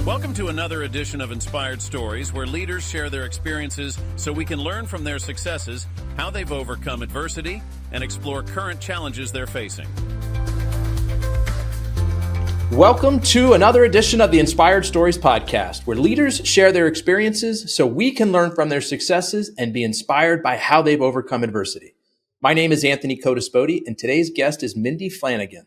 Welcome to another edition of Inspired Stories, where leaders share their experiences so we can learn from their successes, how they've overcome adversity, and explore current challenges they're facing. Welcome to another edition of the Inspired Stories podcast, where leaders share their experiences so we can learn from their successes and be inspired by how they've overcome adversity. My name is Anthony Codispoti, and today's guest is Mindy Flanigan.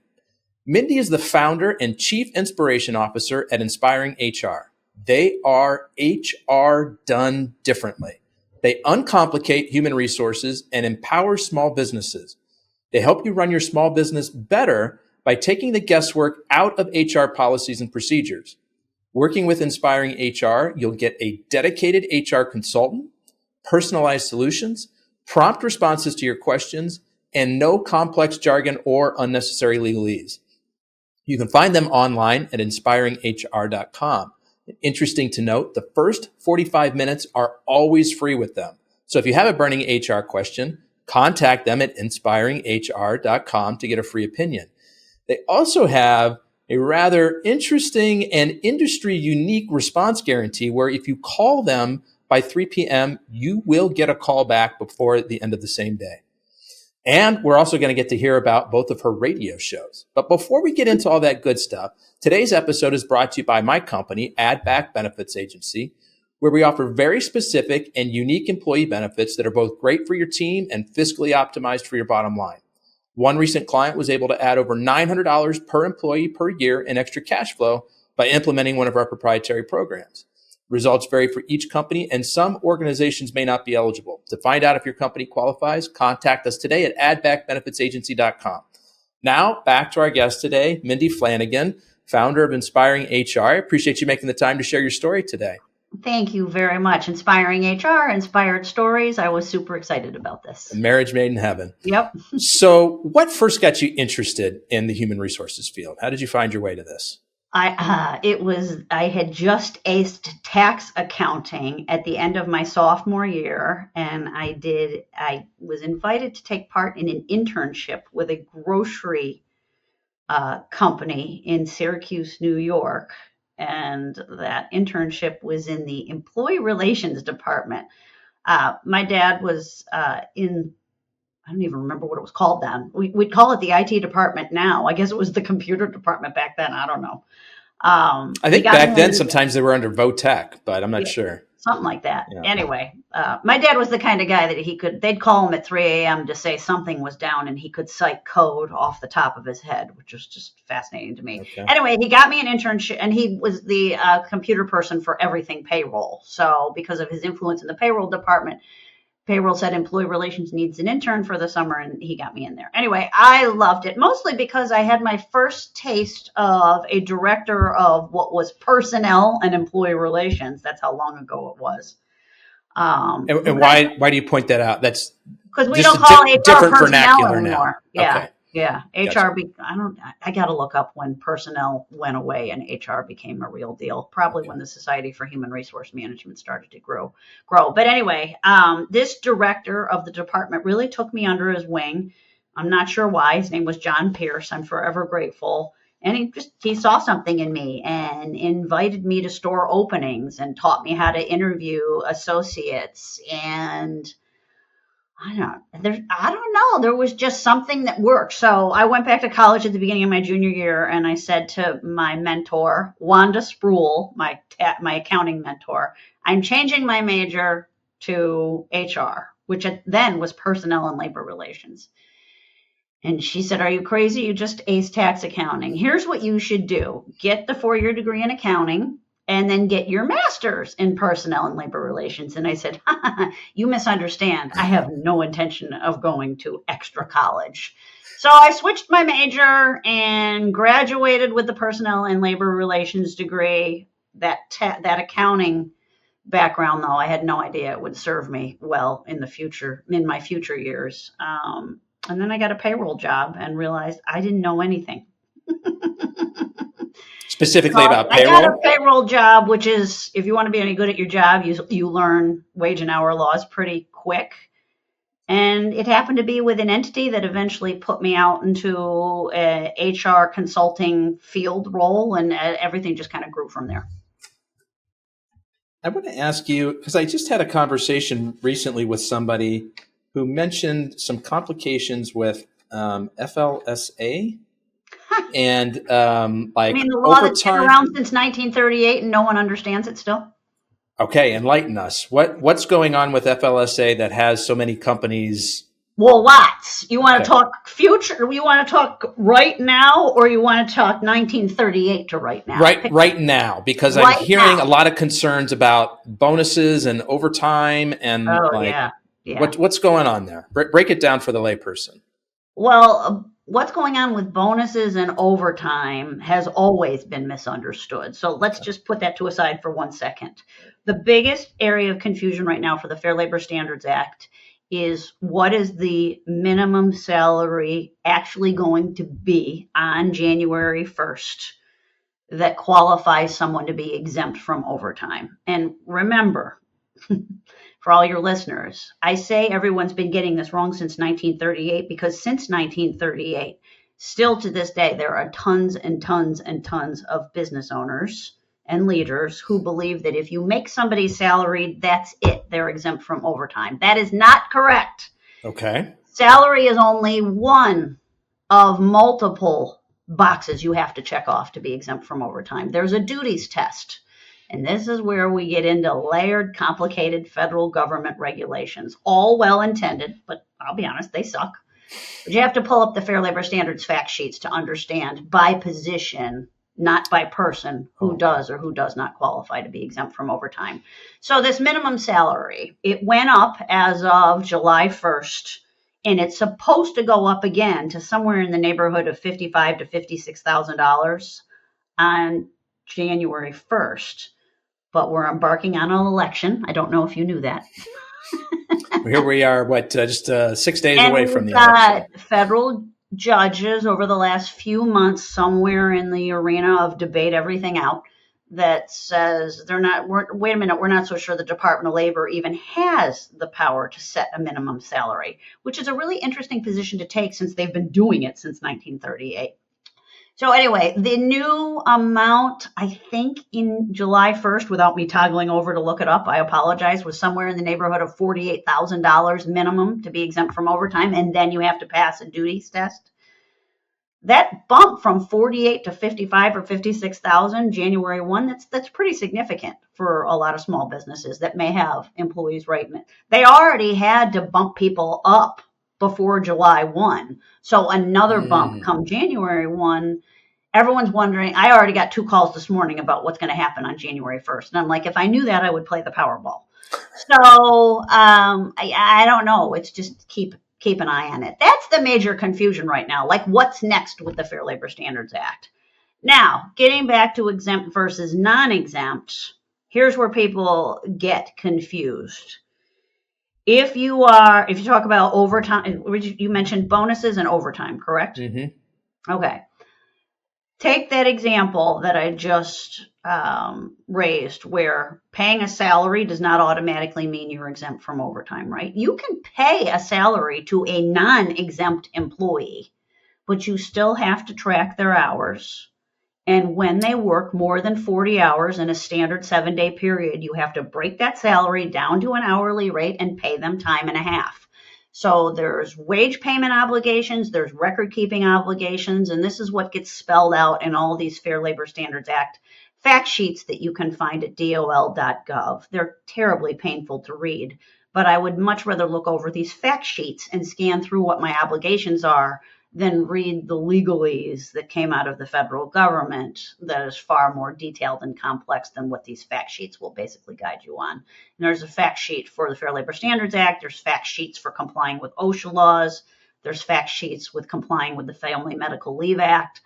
Mindy is the founder and chief inspiration officer at Inspiring HR. They are HR done differently. They uncomplicate human resources and empower small businesses. They help you run your small business better by taking the guesswork out of HR policies and procedures. Working with Inspiring HR, you'll get a dedicated HR consultant, personalized solutions, prompt responses to your questions, and no complex jargon or unnecessary legalese. You can find them online at inspiringhr.com. Interesting to note, the first 45 minutes are always free with them. So if you have a burning HR question, contact them at inspiringhr.com to get a free opinion. They also have a rather interesting and industry unique response guarantee where if you call them by 3 p.m., you will get a call back before the end of the same day. And we're also going to get to hear about both of her radio shows. But before we get into all that good stuff, today's episode is brought to you by my company, Add Back Benefits Agency, where we offer very specific and unique employee benefits that are both great for your team and fiscally optimized for your bottom line. One recent client was able to add over $900 per employee per year in extra cash flow by implementing one of our proprietary programs. Results vary for each company, and some organizations may not be eligible. To find out if your company qualifies, contact us today at addbackbenefitsagency.com. Now, back to our guest today, Mindy Flanigan, founder of Inspiring HR. I appreciate you making the time to share your story today. Thank you very much. Inspiring HR, Inspired Stories. I was super excited about this. A marriage made in heaven. Yep. So what first got you interested in the human resources field? How did you find your way to this? I had just aced tax accounting at the end of my sophomore year, and I was invited to take part in an internship with a grocery company in Syracuse, New York. And that internship was in the employee relations department. My dad was I don't even remember what it was called then. We'd call it the IT department now. I guess it was the computer department back then. I don't know. I think back then sometimes they were under VOTEC, but I'm not sure. Something like that. Yeah. Anyway, my dad was the kind of guy that they'd call him at 3 a.m. to say something was down, and he could cite code off the top of his head, which was just fascinating to me. Okay. Anyway, he got me an internship, and he was the computer person for everything payroll. So because of his influence in the payroll department, payroll said employee relations needs an intern for the summer, and he got me in there. Anyway, I loved it, mostly because I had my first taste of a director of what was personnel and employee relations. That's how long ago it was. And why do you point that out? That's because we don't call HR different personnel vernacular anymore. now. Yeah. Okay. Yeah, Gotcha. I got to look up when personnel went away and HR became a real deal. Probably when the Society for Human Resource Management started to grow. But anyway, this director of the department really took me under his wing. I'm not sure why. His name was John Pierce. I'm forever grateful. And he saw something in me and invited me to store openings and taught me how to interview associates. And I don't know. There was just something that worked. So I went back to college at the beginning of my junior year, and I said to my mentor, Wanda Spruill, my accounting mentor, I'm changing my major to HR, which then was personnel and labor relations. And she said, are you crazy? You just aced tax accounting. Here's what you should do. Get the 4-year degree in accounting, and then get your master's in personnel and labor relations. And I said, you misunderstand. I have no intention of going to extra college. So I switched my major and graduated with the personnel and labor relations degree. That accounting background, though, I had no idea it would serve me well in my future years. And then I got a payroll job and realized I didn't know anything. Specifically about payroll? I got a payroll job, which is, if you want to be any good at your job, you learn wage and hour laws pretty quick. And it happened to be with an entity that eventually put me out into a HR consulting field role, and everything just kind of grew from there. I want to ask you, because I just had a conversation recently with somebody who mentioned some complications with FLSA and I like mean, the law that's been overtime. around since 1938 and no one understands it still? Okay, enlighten us. What's going on with FLSA that has so many companies? Well, lots. You want to Okay. talk future? You want to talk right now, or you want to talk 1938 to right now? Right now, because I'm Right hearing now. a lot of concerns about bonuses and overtime and Oh, like yeah. what's going on there. Break it down for the layperson. Well, what's going on with bonuses and overtime has always been misunderstood. So let's just put that to a side for 1 second. The biggest area of confusion right now for the Fair Labor Standards Act is what is the minimum salary actually going to be on January 1st that qualifies someone to be exempt from overtime. And remember, for all your listeners, I say everyone's been getting this wrong since 1938 because since 1938, still to this day, there are tons and tons and tons of business owners and leaders who believe that if you make somebody salaried, that's it. They're exempt from overtime. That is not correct. Okay. Salary is only one of multiple boxes you have to check off to be exempt from overtime. There's a duties test. And this is where we get into layered, complicated federal government regulations, all well-intended, but I'll be honest, they suck. But you have to pull up the Fair Labor Standards fact sheets to understand by position, not by person, who does or who does not qualify to be exempt from overtime. So this minimum salary, it went up as of July 1st, and it's supposed to go up again to somewhere in the neighborhood of $55,000 to $56,000 on January 1st. But we're embarking on an election. I don't know if you knew that. Here we are, just 6 days And away from the we've got election. federal judges over the last few months somewhere in the arena of debate everything out that says wait a minute, we're not so sure the Department of Labor even has the power to set a minimum salary, which is a really interesting position to take since they've been doing it since 1938. So anyway, the new amount, I think in July 1st, without me toggling over to look it up, I apologize, was somewhere in the neighborhood of $48,000 minimum to be exempt from overtime, and then you have to pass a duties test. That bump from 48 to 55 or 56,000 January 1, that's pretty significant for a lot of small businesses that may have employees right in it. They already had to bump people up before July 1. So another bump come January 1. Everyone's wondering, I already got 2 calls this morning about what's going to happen on January 1st. And I'm like, if I knew that, I would play the Powerball. So I don't know. It's just keep an eye on it. That's the major confusion right now. Like, what's next with the Fair Labor Standards Act? Now, getting back to exempt versus non-exempt, here's where people get confused. If you talk about overtime, you mentioned bonuses and overtime, correct? Mm-hmm. Okay. Take that example that I just raised, where paying a salary does not automatically mean you're exempt from overtime, right? You can pay a salary to a non-exempt employee, but you still have to track their hours. And when they work more than 40 hours in a standard 7-day period, you have to break that salary down to an hourly rate and pay them time and a half. So there's wage payment obligations, there's record keeping obligations, and this is what gets spelled out in all these Fair Labor Standards Act fact sheets that you can find at dol.gov. They're terribly painful to read, but I would much rather look over these fact sheets and scan through what my obligations are than read the legalese that came out of the federal government that is far more detailed and complex than what these fact sheets will basically guide you on. And there's a fact sheet for the Fair Labor Standards Act. There's fact sheets for complying with OSHA laws. There's fact sheets with complying with the Family Medical Leave Act.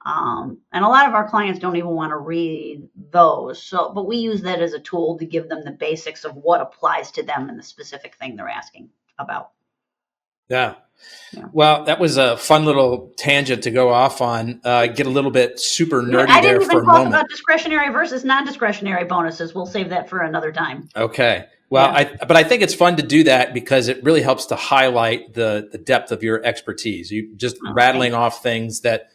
And a lot of our clients don't even want to read those. But we use that as a tool to give them the basics of what applies to them and the specific thing they're asking about. Yeah. Well, that was a fun little tangent to go off on. Get a little bit super nerdy there for a moment. I didn't even talk about discretionary versus non-discretionary bonuses. We'll save that for another time. Okay. Well, but I think it's fun to do that because it really helps to highlight the depth of your expertise. You just rattling off things that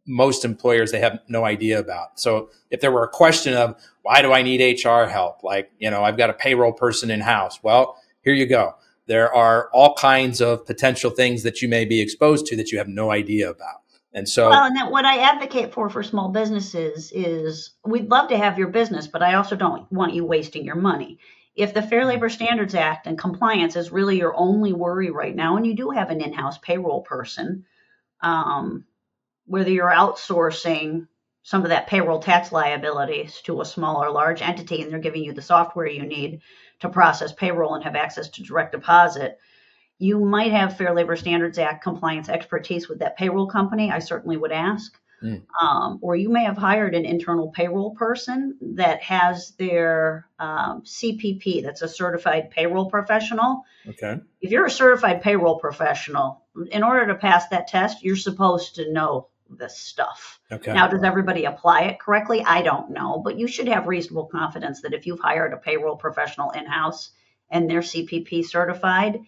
most employers, they have no idea about. So if there were a question of why do I need HR help? Like, I've got a payroll person in house. Well, here you go. There are all kinds of potential things that you may be exposed to that you have no idea about. And so, well, and what I advocate for small businesses is we'd love to have your business, but I also don't want you wasting your money. If the Fair Labor Standards Act and compliance is really your only worry right now, and you do have an in-house payroll person, whether you're outsourcing some of that payroll tax liabilities to a small or large entity, and they're giving you the software you need to process payroll and have access to direct deposit, you might have Fair Labor Standards Act compliance expertise with that payroll company. I certainly would ask. Or you may have hired an internal payroll person that has their CPP, that's a certified payroll professional. Okay. If you're a certified payroll professional, in order to pass that test, you're supposed to know this stuff. Okay. Now, does everybody apply it correctly? I don't know, but you should have reasonable confidence that if you've hired a payroll professional in-house and they're CPP certified,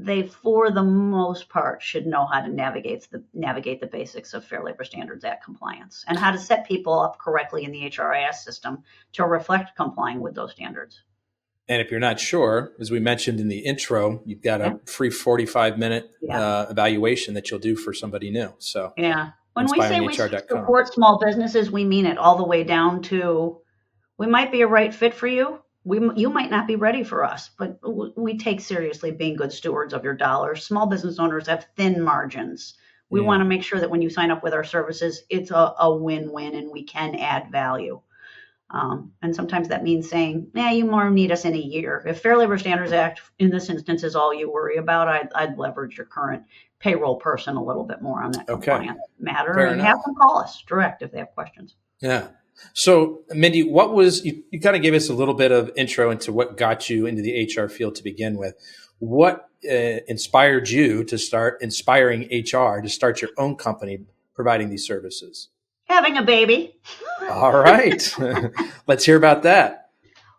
they, for the most part, should know how to navigate the basics of Fair Labor Standards Act compliance and how to set people up correctly in the HRIS system to reflect complying with those standards. And if you're not sure, as we mentioned in the intro, you've got a free 45-minute evaluation that you'll do for somebody new. So when we say we support small businesses, we mean it all the way down to we might be a right fit for you. You might not be ready for us, but we take seriously being good stewards of your dollars. Small business owners have thin margins. We want to make sure that when you sign up with our services, it's a win-win and we can add value. And sometimes that means saying, you more need us in a year. If Fair Labor Standards Act in this instance is all you worry about, I'd leverage your current payroll person a little bit more on that compliance matter. Fair and enough. Have them call us direct if they have questions. Yeah. So, Mindy, what was you kind of gave us a little bit of intro into what got you into the HR field to begin with. What inspired you to start inspiring HR to start your own company providing these services? Having a baby. All right. Let's hear about that.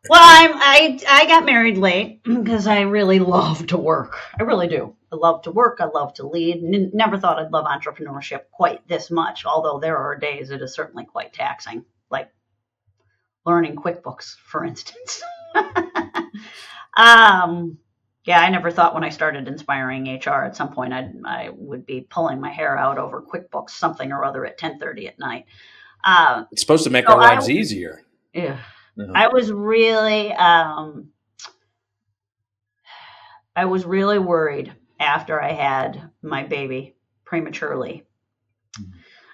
Well, I got married late because I really love to work. I really do. I love to work. I love to lead. Never thought I'd love entrepreneurship quite this much, although there are days it is certainly quite taxing, like learning QuickBooks, for instance. I never thought when I started inspiring HR at some point I would be pulling my hair out over QuickBooks something or other at 10:30 at night. It's supposed to make our lives easier. Yeah. I was really worried after I had my baby prematurely.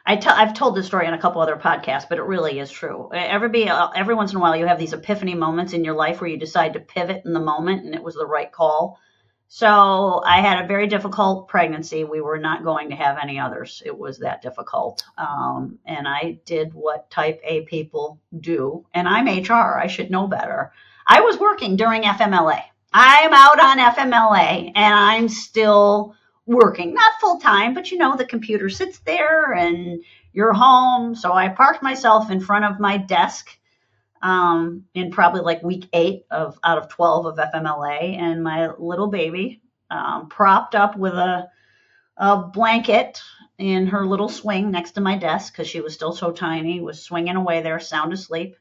I've told this story on a couple other podcasts, but it really is true. Every once in a while, you have these epiphany moments in your life where you decide to pivot in the moment, and it was the right call. So I had a very difficult pregnancy. We were not going to have any others. It was that difficult. And I did what type A people do. And I'm HR. I should know better. I was working during FMLA. I'm out on FMLA and I'm still working, not full time, but the computer sits there and you're home. So I parked myself in front of my desk in probably like week 8 out of 12 of FMLA, and my little baby propped up with a blanket in her little swing next to my desk because she was still so tiny, was swinging away there, sound asleep.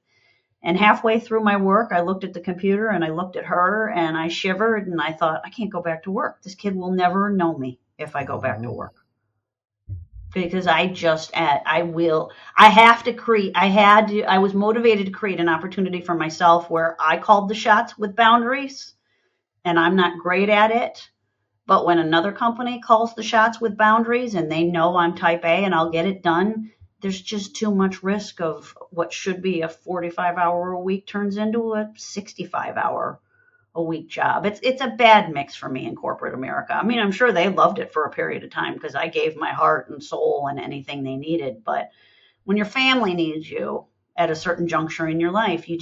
And halfway through my work, I looked at the computer and I looked at her and I shivered and I thought, I can't go back to work. This kid will never know me if I go back to work. Because I was motivated to create an opportunity for myself where I called the shots with boundaries, and I'm not great at it. But when another company calls the shots with boundaries and they know I'm type A and I'll get it done, there's just too much risk of what should be a 45-hour a week turns into a 65-hour a week job. It's a bad mix for me in corporate America. I mean, I'm sure they loved it for a period of time because I gave my heart and soul and anything they needed. But when your family needs you at a certain juncture in your life, you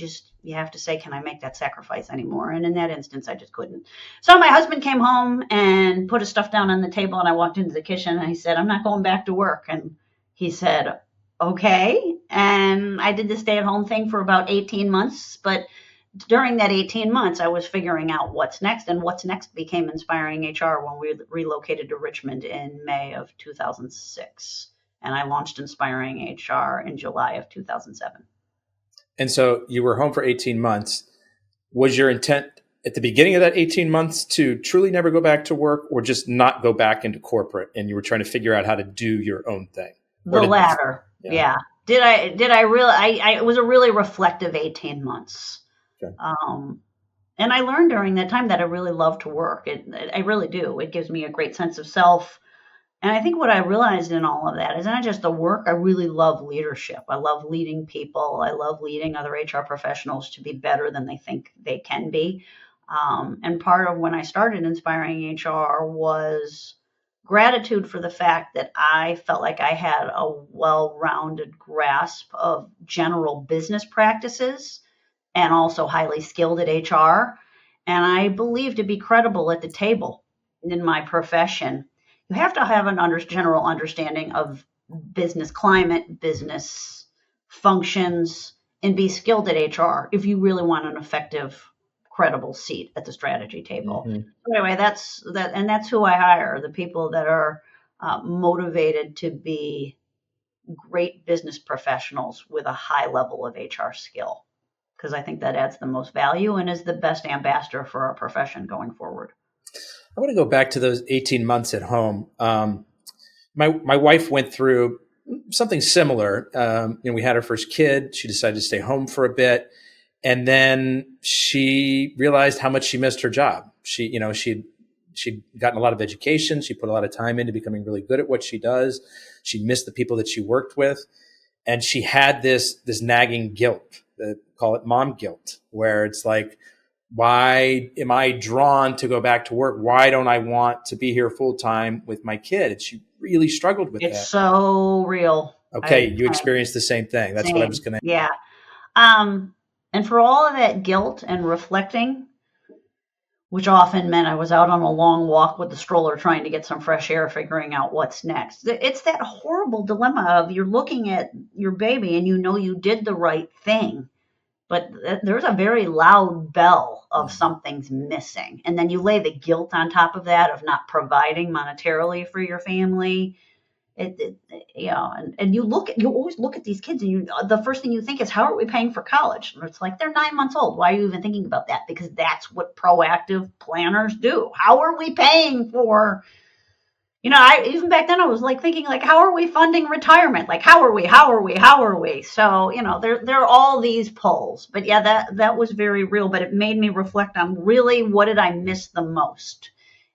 have to say, can I make that sacrifice anymore? And in that instance, I just couldn't. So my husband came home and put his stuff down on the table, and I walked into the kitchen and I said, I'm not going back to work. And he said, okay. And I did the stay-at-home thing for about 18 months, but during that 18 months, I was figuring out what's next, and what's next became Inspiring HR when we relocated to Richmond in May of 2006. And I launched Inspiring HR in July of 2007. And so you were home for 18 months. Was your intent at the beginning of that 18 months to truly never go back to work, or just not go back into corporate, and you were trying to figure out how to do your own thing? The latter. Yeah. Did I really, it was a really reflective 18 months. Okay. And I learned during that time that I really love to work. I really do. It gives me a great sense of self. And I think what I realized in all of that is not just the work. I really love leadership. I love leading people. I love leading other HR professionals to be better than they think they can be. And part of when I started Inspiring HR was gratitude for the fact that I felt like I had a well-rounded grasp of general business practices and also highly skilled at HR. And I believe to be credible at the table in my profession, you have to have an general understanding of business climate, business functions, and be skilled at HR if you really want an effective, credible seat at the strategy table. Mm-hmm. Anyway, that's who I hire, the people that are motivated to be great business professionals with a high level of HR skill, because I think that adds the most value and is the best ambassador for our profession going forward. I want to go back to those 18 months at home. My wife went through something similar. We had our first kid. She decided to stay home for a bit. And then she realized how much she missed her job. She'd gotten a lot of education. She put a lot of time into becoming really good at what she does. She missed the people that she worked with. And she had this nagging guilt, call it mom guilt, where it's like, why am I drawn to go back to work? Why don't I want to be here full time with my kid? And she really struggled with that. It's so real. Okay, you experienced the same thing. That's what I was going to. Yeah. And for all of that guilt and reflecting, which often meant I was out on a long walk with the stroller trying to get some fresh air, figuring out what's next. It's that horrible dilemma of you're looking at your baby and you know you did the right thing, but there's a very loud bell of something's missing. And then you lay the guilt on top of that of not providing monetarily for your family. And you always look at these kids and the first thing you think is, how are we paying for college? And it's like, they're 9 months old. Why are you even thinking about that? Because that's what proactive planners do. How are we paying for, even back then I was like thinking like, how are we funding retirement? Like, how are we? So, there are all these pulls, but yeah, that was very real, but it made me reflect on really, what did I miss the most?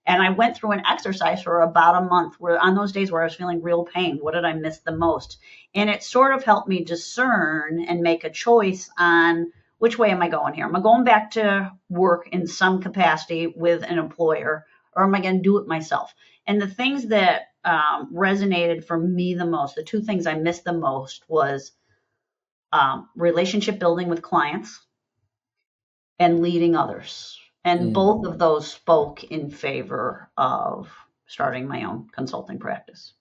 And I went through an exercise for about a month where on those days where I was feeling real pain, what did I miss the most? And it sort of helped me discern and make a choice on which way am I going here? Am I going back to work in some capacity with an employer, or am I going to do it myself? And the things that resonated for me the most, the two things I missed the most was relationship building with clients and leading others. And both of those spoke in favor of starting my own consulting practice.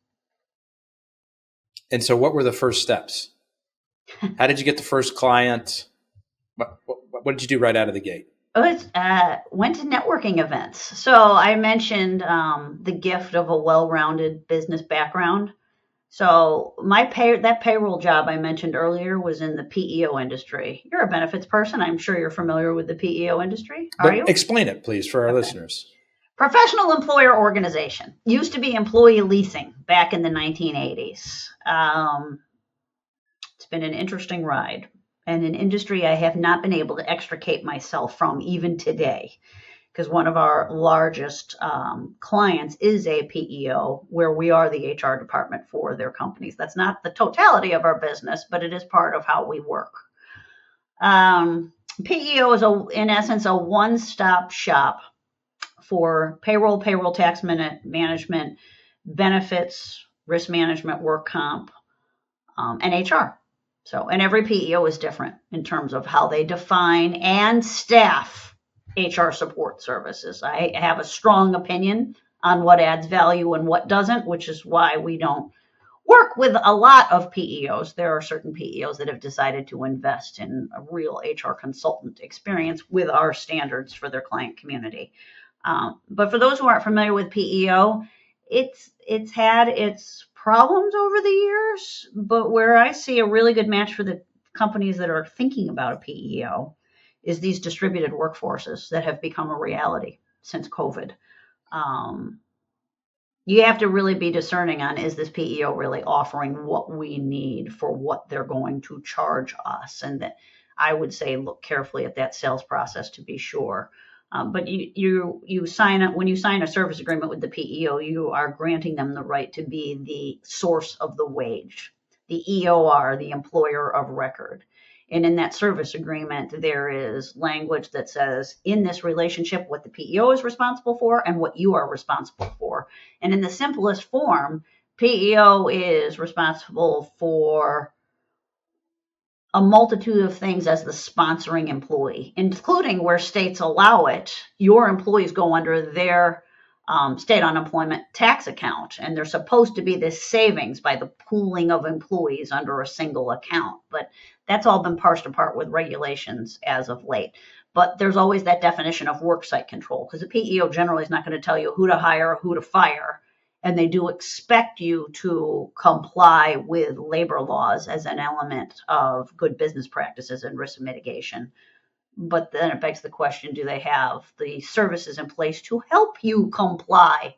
And so what were the first steps? How did you get the first client? What did you do right out of the gate? Went to networking events. So I mentioned the gift of a well-rounded business background. So that payroll job I mentioned earlier was in the PEO industry. You're a benefits person. I'm sure you're familiar with the PEO industry. Are you? Explain it, please, for our listeners. Professional employer organization. Used to be employee leasing back in the 1980s. It's been an interesting ride and an industry I have not been able to extricate myself from even today, because one of our largest clients is a PEO where we are the HR department for their companies. That's not the totality of our business, but it is part of how we work. PEO is, in essence, a one-stop shop for payroll tax management, benefits, risk management, work comp, and HR. And every PEO is different in terms of how they define and staff HR support services. I have a strong opinion on what adds value and what doesn't, which is why we don't work with a lot of PEOs. There are certain PEOs that have decided to invest in a real HR consultant experience with our standards for their client community. But for those who aren't familiar with PEO, it's had its problems over the years, but where I see a really good match for the companies that are thinking about a PEO is these distributed workforces that have become a reality since COVID. You have to really be discerning on, is this PEO really offering what we need for what they're going to charge us? And that I would say look carefully at that sales process to be sure. But you sign up, when you sign a service agreement with the PEO, you are granting them the right to be the source of the wage, the EOR, the employer of record. And in that service agreement, there is language that says, in this relationship, what the PEO is responsible for and what you are responsible for. And in the simplest form, PEO is responsible for a multitude of things as the sponsoring employee, including where states allow it. Your employees go under their state unemployment tax account, and there's supposed to be this savings by the pooling of employees under a single account. But that's all been parsed apart with regulations as of late. But there's always that definition of worksite control, because the PEO generally is not going to tell you who to hire or who to fire. And they do expect you to comply with labor laws as an element of good business practices and risk mitigation. But then it begs the question, do they have the services in place to help you comply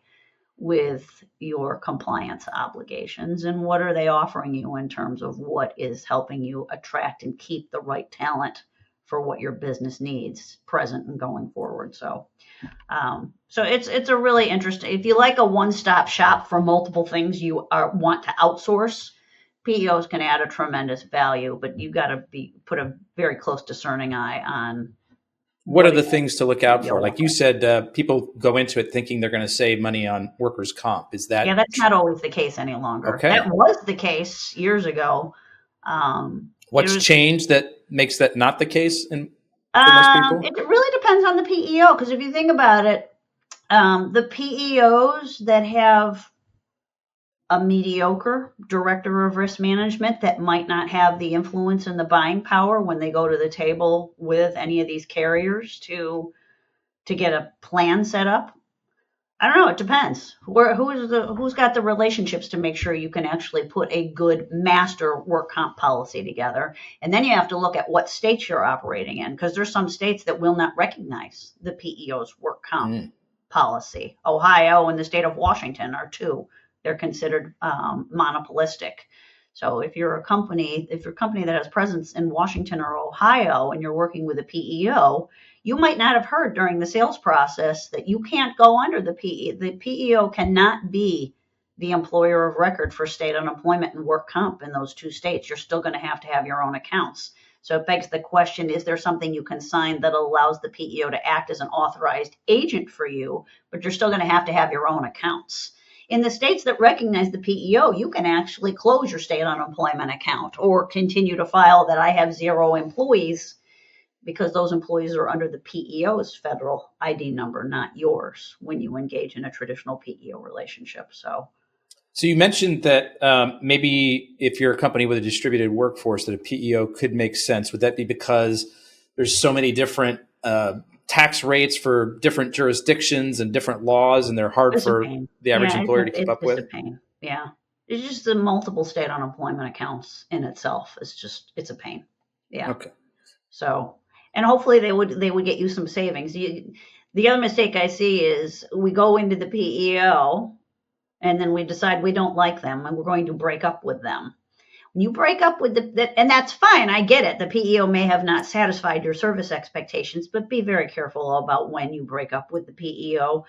with your compliance obligations? And what are they offering you in terms of what is helping you attract and keep the right talent for what your business needs present and going forward? So it's a really interesting, if you like a one-stop shop for multiple things you want to outsource, PEOs can add a tremendous value, but you got to put a very close discerning eye on what are the things to look out for. Like you said, people go into it thinking they're going to save money on workers' comp. Is that? Yeah, that's not always the case any longer. Okay. That was the case years ago. What's changed that makes that not the case for most people? It really depends on the PEO, because if you think about it, the PEOs that have a mediocre director of risk management that might not have the influence and the buying power when they go to the table with any of these carriers to get a plan set up. I don't know. It depends. Who's got the relationships to make sure you can actually put a good master work comp policy together. And then you have to look at what states you're operating in, because there's some states that will not recognize the PEO's work comp policy. Ohio and the state of Washington are two. They're considered monopolistic. So if you're a company that has presence in Washington or Ohio and you're working with a PEO, you might not have heard during the sales process that you can't go under the PEO. The PEO cannot be the employer of record for state unemployment and work comp in those two states. You're still going to have your own accounts. So it begs the question, is there something you can sign that allows the PEO to act as an authorized agent for you, but you're still going to have your own accounts? In the states that recognize the PEO, you can actually close your state unemployment account or continue to file that I have 0 employees, because those employees are under the PEO's federal ID number, not yours, when you engage in a traditional PEO relationship. So you mentioned that maybe if you're a company with a distributed workforce, that a PEO could make sense. Would that be because there's so many different tax rates for different jurisdictions and different laws, and they're hard for the average employer to keep up with? It's a pain. Yeah. It's just the multiple state unemployment accounts in itself. It's a pain. Yeah. Okay. So, and hopefully they would get you some savings. The other mistake I see is we go into the PEO and then we decide we don't like them and we're going to break up with them. When you break up with and that's fine, I get it. The PEO may have not satisfied your service expectations, but be very careful about when you break up with the PEO,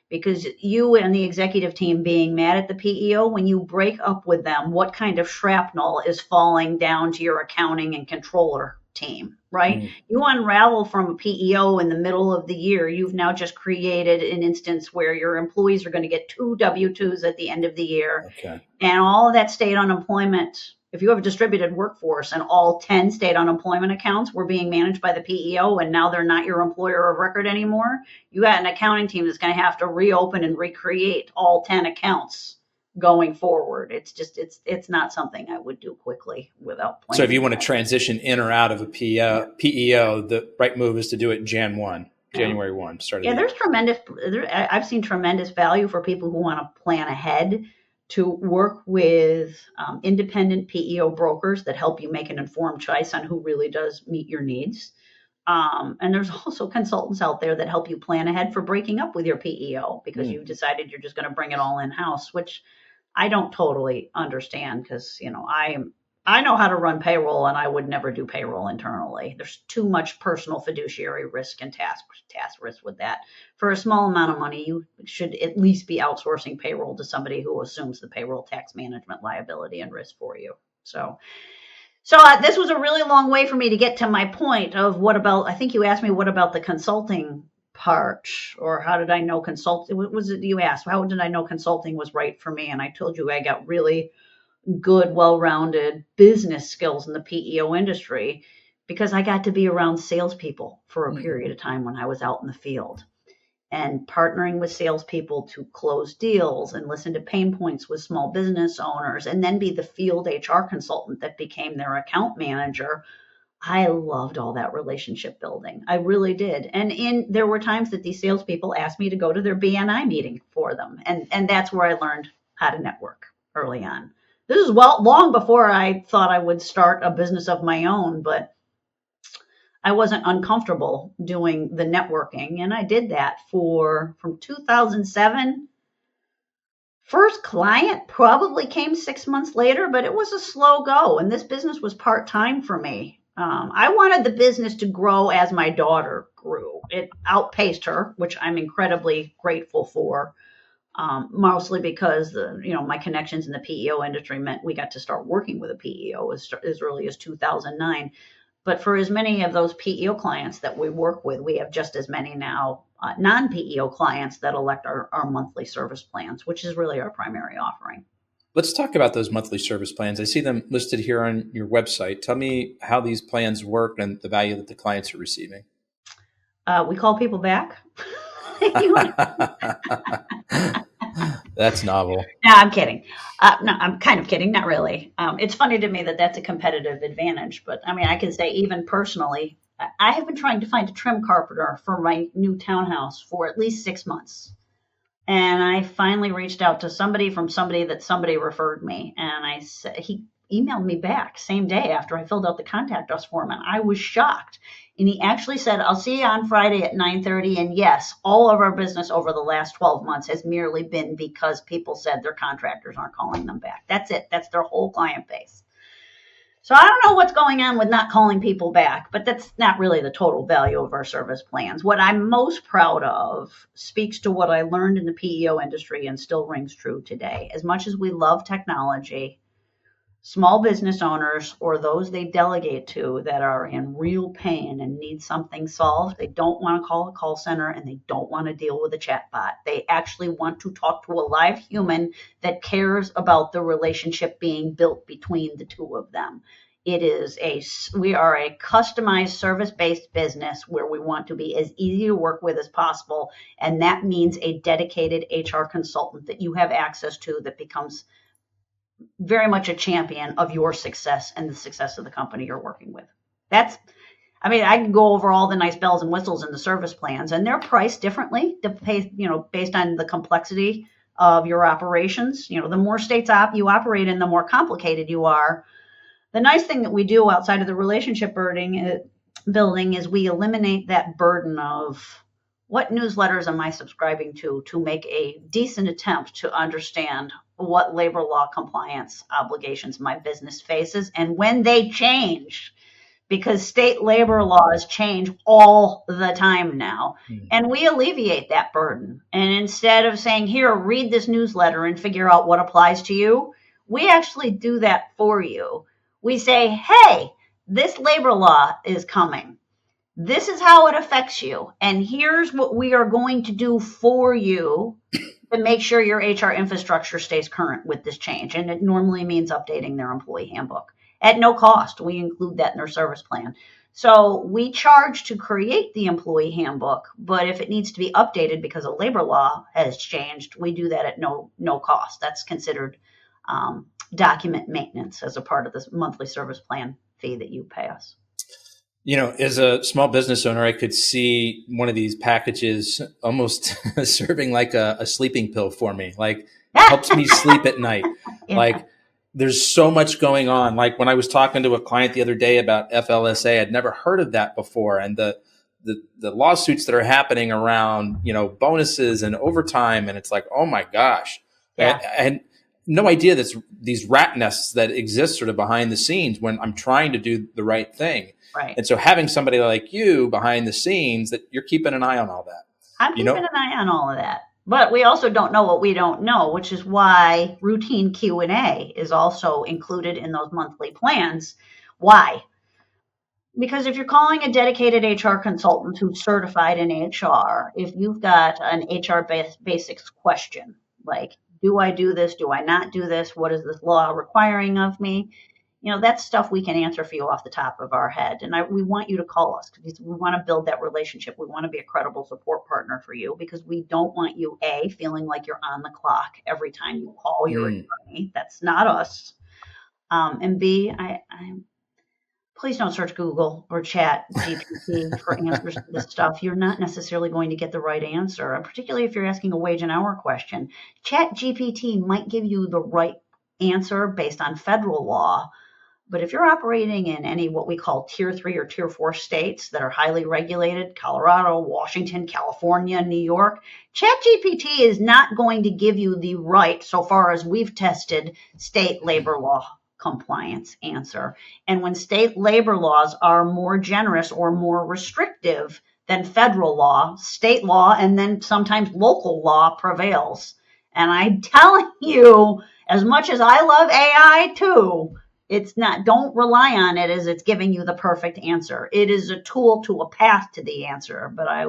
because you and the executive team being mad at the PEO, when you break up with them, what kind of shrapnel is falling down to your accounting and controller team, right? You unravel from a PEO in the middle of the year, you've now just created an instance where your employees are going to get 2 W-2s at the end of the year. Okay. And all of that state unemployment, if you have a distributed workforce and all 10 state unemployment accounts were being managed by the PEO and now they're not your employer of record anymore, you got an accounting team that's going to have to reopen and recreate all 10 accounts going forward. It's not something I would do quickly without planning. So if you want to transition in or out of a PEO, the right move is to do it January 1. I've seen tremendous value for people who want to plan ahead to work with independent PEO brokers that help you make an informed choice on who really does meet your needs. And there's also consultants out there that help you plan ahead for breaking up with your PEO because you decided you're just going to bring it all in-house, which I don't totally understand because, I know how to run payroll and I would never do payroll internally. There's too much personal fiduciary risk and task risk with that. For a small amount of money, you should at least be outsourcing payroll to somebody who assumes the payroll tax management liability and risk for you. So this was a really long way for me to get to my point of I think you asked me, what about the consulting part, or how did I know consulting? What was it you asked? How did I know consulting was right for me? And I told you I got really good, well-rounded business skills in the PEO industry because I got to be around salespeople for a period of time when I was out in the field. And partnering with salespeople to close deals and listen to pain points with small business owners, and then be the field HR consultant that became their account manager. I loved all that relationship building. I really did. And there were times that these salespeople asked me to go to their BNI meeting for them. And that's where I learned how to network early on. This is long before I thought I would start a business of my own, but I wasn't uncomfortable doing the networking, and I did that from 2007. First client probably came 6 months later, but it was a slow go, and this business was part-time for me. I wanted the business to grow as my daughter grew. It outpaced her, which I'm incredibly grateful for, mostly because my connections in the PEO industry meant we got to start working with a PEO as early as 2009. But for as many of those PEO clients that we work with, we have just as many now non-PEO clients that elect our monthly service plans, which is really our primary offering. Let's talk about those monthly service plans. I see them listed here on your website. Tell me how these plans work and the value that the clients are receiving. We call people back. That's novel. No, I'm kidding. No, I'm kind of kidding. Not really. It's funny to me that that's a competitive advantage. But I mean, I can say even personally, I have been trying to find a trim carpenter for my new townhouse for at least 6 months. And I finally reached out to somebody that somebody referred me. And I said, he emailed me back same day after I filled out the contact us form. And I was shocked. And he actually said, I'll see you on Friday at 9:30. And yes, all of our business over the last 12 months has merely been because people said their contractors aren't calling them back. That's it. That's their whole client base. So I don't know what's going on with not calling people back, but that's not really the total value of our service plans. What I'm most proud of speaks to what I learned in the PEO industry and still rings true today. As much as we love technology, small business owners or those they delegate to that are in real pain and need something solved, they don't want to call a call center and they don't want to deal with a chatbot. They actually want to talk to a live human that cares about the relationship being built between the two of them. We are a customized service-based business where we want to be as easy to work with as possible. And that means a dedicated HR consultant that you have access to that becomes very much a champion of your success and the success of the company you're working with. I can go over all the nice bells and whistles in the service plans, and they're priced differently, based on the complexity of your operations. The more states you operate in, the more complicated you are. The nice thing that we do outside of the relationship building is we eliminate that burden of what newsletters am I subscribing to make a decent attempt to understand what labor law compliance obligations my business faces and when they change, because state labor laws change all the time now. And we alleviate that burden. And instead of saying, here, read this newsletter and figure out what applies to you, we actually do that for you. We say, hey, this labor law is coming. This is how it affects you. And here's what we are going to do for you to make sure your HR infrastructure stays current with this change. And it normally means updating their employee handbook at no cost. We include that in their service plan. So we charge to create the employee handbook, but if it needs to be updated because a labor law has changed, we do that at no cost. That's considered document maintenance as a part of this monthly service plan fee that you pay us. As a small business owner, I could see one of these packages almost serving like a sleeping pill for me. Like, helps me sleep at night. Yeah. Like, there's so much going on. Like when I was talking to a client the other day about FLSA, I'd never heard of that before. And the lawsuits that are happening around, bonuses and overtime. And it's like, oh my gosh. Yeah. I had no idea that these rat nests that exist sort of behind the scenes when I'm trying to do the right thing. Right. And so having somebody like you behind the scenes, that you're keeping an eye on all that. I'm keeping an eye on all of that. But we also don't know what we don't know, which is why routine Q&A is also included in those monthly plans. Why? Because if you're calling a dedicated HR consultant who's certified in HR, if you've got an HR basics question, like, do I do this? Do I not do this? What is this law requiring of me? That's stuff we can answer for you off the top of our head. And we want you to call us because we want to build that relationship. We want to be a credible support partner for you because we don't want you, A, feeling like you're on the clock every time you call your attorney. That's not us. And B, please don't search Google or Chat GPT for answers to this stuff. You're not necessarily going to get the right answer. And particularly if you're asking a wage and hour question, Chat GPT might give you the right answer based on federal law. But if you're operating in any what we call tier 3 or tier 4 states that are highly regulated, Colorado, Washington, California, New York, ChatGPT is not going to give you the right, so far as we've tested, state labor law compliance answer. And when state labor laws are more generous or more restrictive than federal law, state law, and then sometimes local law prevails. And I'm telling you, as much as I love AI too, it's not, don't rely on it as it's giving you the perfect answer. It is a tool to a path to the answer, but I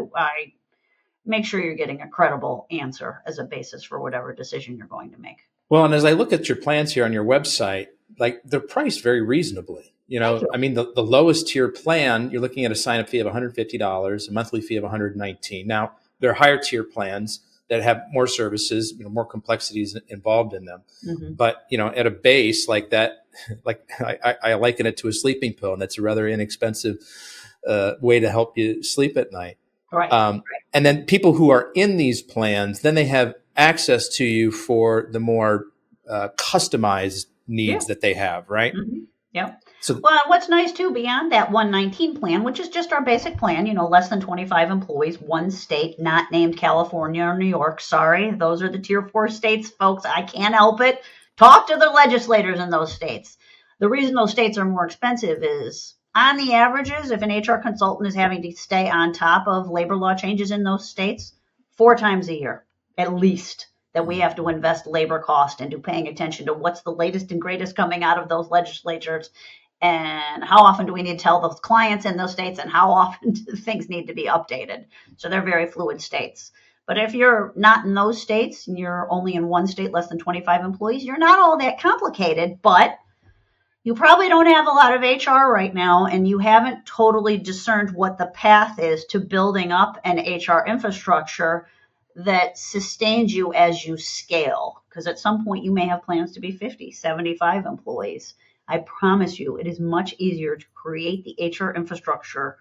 make sure you're getting a credible answer as a basis for whatever decision you're going to make. Well, and as I look at your plans here on your website, like they're priced very reasonably. I mean, the lowest tier plan, you're looking at a sign-up fee of $150, a monthly fee of $119. Now, there are higher tier plans that have more services, more complexities involved in them. Mm-hmm. But, at a base like that, like I liken it to a sleeping pill, and that's a rather inexpensive way to help you sleep at night. Right. And then people who are in these plans, then they have access to you for the more customized needs that they have, right? Mm-hmm. Yep. So, well, what's nice too, beyond that 119 plan, which is just our basic plan, less than 25 employees, one state not named California or New York. Sorry, those are the tier 4 states, folks. I can't help it. Talk to the legislators in those states. The reason those states are more expensive is, on the averages, if an HR consultant is having to stay on top of labor law changes in those states 4 times a year, at least, that we have to invest labor cost into paying attention to what's the latest and greatest coming out of those legislatures, and how often do we need to tell those clients in those states, and how often do things need to be updated. So they're very fluid states. But if you're not in those states and you're only in one state, less than 25 employees, you're not all that complicated, but you probably don't have a lot of HR right now, and you haven't totally discerned what the path is to building up an HR infrastructure that sustains you as you scale. Because at some point you may have plans to be 50, 75 employees. I promise you, it is much easier to create the HR infrastructure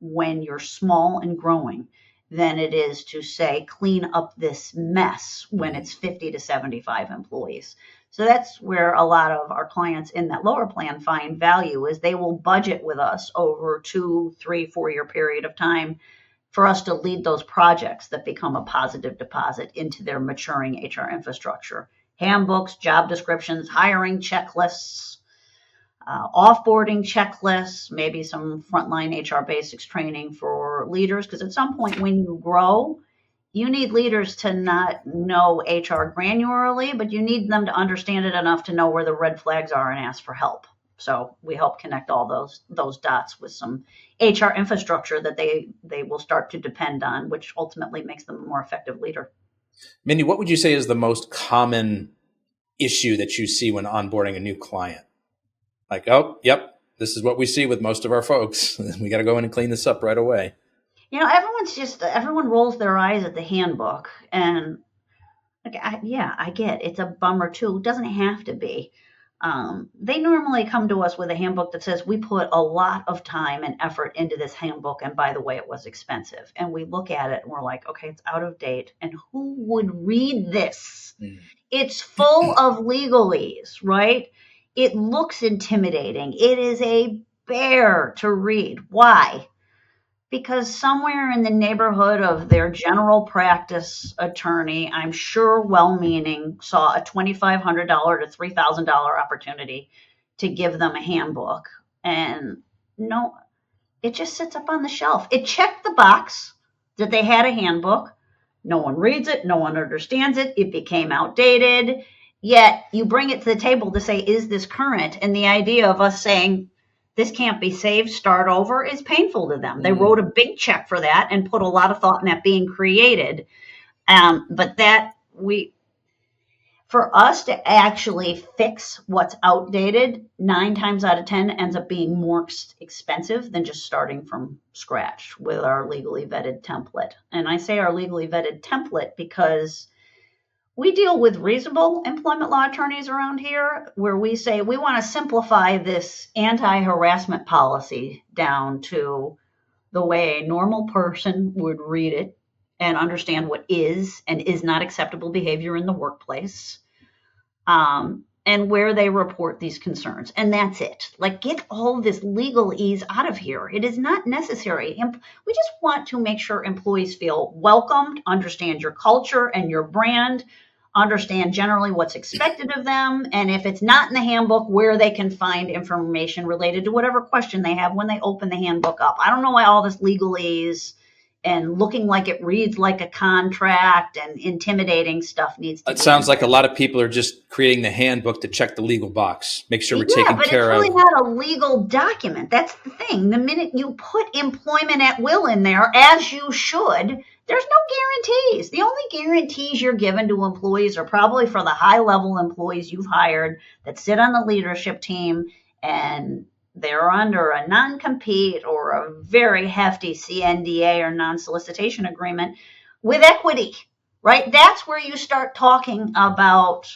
when you're small and growing than it is to, say, clean up this mess when it's 50 to 75 employees. So that's where a lot of our clients in that lower plan find value, is they will budget with us over 2, 3, 4 year period of time for us to lead those projects that become a positive deposit into their maturing HR infrastructure. Handbooks, job descriptions, hiring checklists, offboarding checklists, maybe some frontline HR basics training for leaders. Because at some point when you grow, you need leaders to not know HR granularly, but you need them to understand it enough to know where the red flags are and ask for help. So we help connect all those dots with some HR infrastructure that they will start to depend on, which ultimately makes them a more effective leader. Mindy, what would you say is the most common issue that you see when onboarding a new client? Like, oh, yep, this is what we see with most of our folks. We got to go in and clean this up right away. Everyone rolls their eyes at the handbook, and I get it's a bummer too. It doesn't have to be. They normally come to us with a handbook that says we put a lot of time and effort into this handbook, and by the way, it was expensive. And we look at it and we're like, okay, it's out of date, and who would read this? It's full of legalese, right? It looks intimidating. It is a bear to read. Why? Because somewhere in the neighborhood of their general practice attorney, I'm sure well-meaning, saw a $2,500 to $3,000 opportunity to give them a handbook. And no, it just sits up on the shelf. It checked the box that they had a handbook. No one reads it. No one understands it. It became outdated. Yet you bring it to the table to say, is this current? And the idea of us saying, this can't be saved, start over, is painful to them. They wrote a big check for that and put a lot of thought in that being created. But for us to actually fix what's outdated, 9 times out of 10 ends up being more expensive than just starting from scratch with our legally vetted template. And I say our legally vetted template because we deal with reasonable employment law attorneys around here, where we say we want to simplify this anti-harassment policy down to the way a normal person would read it and understand what is and is not acceptable behavior in the workplace, and where they report these concerns. And that's it. Like, get all this legalese out of here. It is not necessary. We just want to make sure employees feel welcomed, understand your culture and your brand, understand generally what's expected of them, and if it's not in the handbook, where they can find information related to whatever question they have when they open the handbook up. I don't know why all this legalese and looking like it reads like a contract and intimidating stuff needs to be. It sounds like a lot of people are just creating the handbook to check the legal box, make sure we're taken care of. Yeah, but it's really not a legal document. That's the thing. The minute you put employment at will in there, as you should, there's no guarantees. The only guarantees you're given to employees are probably for the high-level employees you've hired that sit on the leadership team and they're under a non-compete or a very hefty CNDA or non-solicitation agreement with equity, right? That's where you start talking about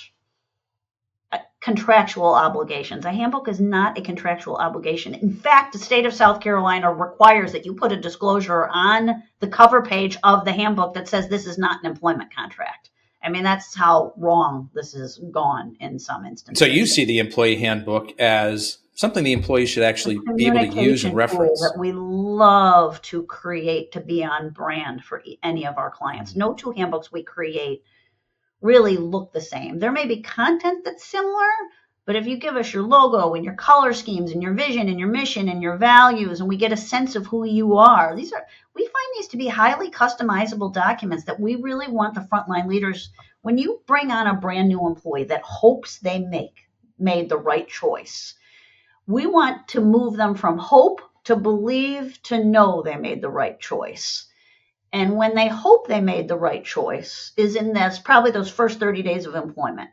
contractual obligations. A handbook is not a contractual obligation. In fact, the state of South Carolina requires that you put a disclosure on the cover page of the handbook that says this is not an employment contract. I mean, that's how wrong this has gone in some instances. So you see the employee handbook as something the employees should actually be able to use and reference. That we love to create to be on brand for any of our clients. No two handbooks we create really look the same. There may be content that's similar, but if you give us your logo and your color schemes and your vision and your mission and your values, and we get a sense of who you are, we find these to be highly customizable documents that we really want the frontline leaders. When you bring on a brand new employee that hopes they made the right choice, we want to move them from hope to believe to know they made the right choice. And when they hope they made the right choice is in probably those first 30 days of employment.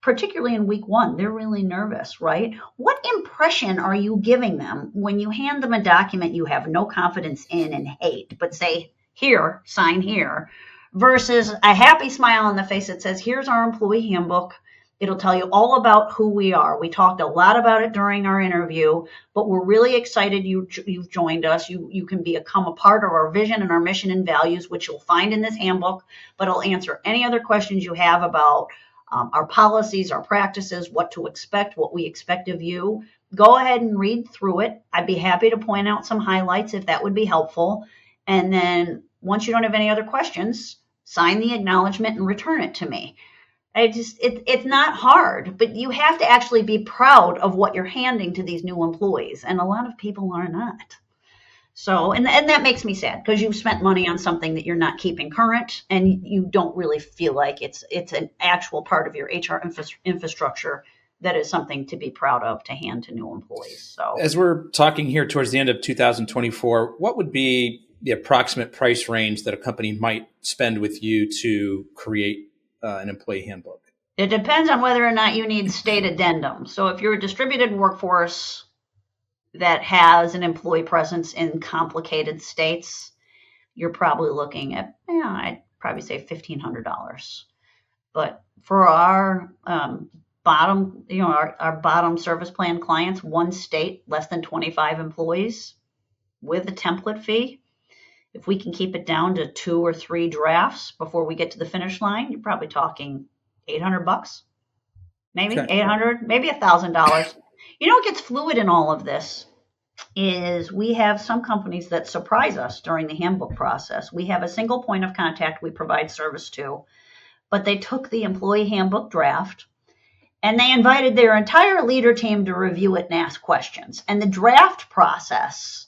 Particularly in week 1, they're really nervous, right? What impression are you giving them when you hand them a document you have no confidence in and hate, but say, here, sign here, versus a happy smile on the face that says, here's our employee handbook. It'll tell you all about who we are. We talked a lot about it during our interview, but we're really excited you've joined us. You can become a part of our vision and our mission and values, which you'll find in this handbook, but it'll answer any other questions you have about our policies, our practices, what to expect, what we expect of you. Go ahead and read through it. I'd be happy to point out some highlights if that would be helpful. And then once you don't have any other questions, sign the acknowledgement and return it to me. It's not hard, but you have to actually be proud of what you're handing to these new employees. And a lot of people are not. So, and that makes me sad because you've spent money on something that you're not keeping current and you don't really feel like it's an actual part of your HR infrastructure that is something to be proud of to hand to new employees. So, as we're talking here towards the end of 2024, what would be the approximate price range that a company might spend with you to create an employee handbook? It depends on whether or not you need state addendum. So if you're a distributed workforce that has an employee presence in complicated states, you're probably looking at, I'd probably say $1,500. But for our bottom, our bottom service plan clients, one state, less than 25 employees with a template fee, if we can keep it down to 2 or 3 drafts before we get to the finish line, you're probably talking $800, maybe Okay. 800, maybe $1,000. You know what gets fluid in all of this is we have some companies that surprise us during the handbook process. We have a single point of contact we provide service to, but they took the employee handbook draft and they invited their entire leader team to review it and ask questions. And the draft process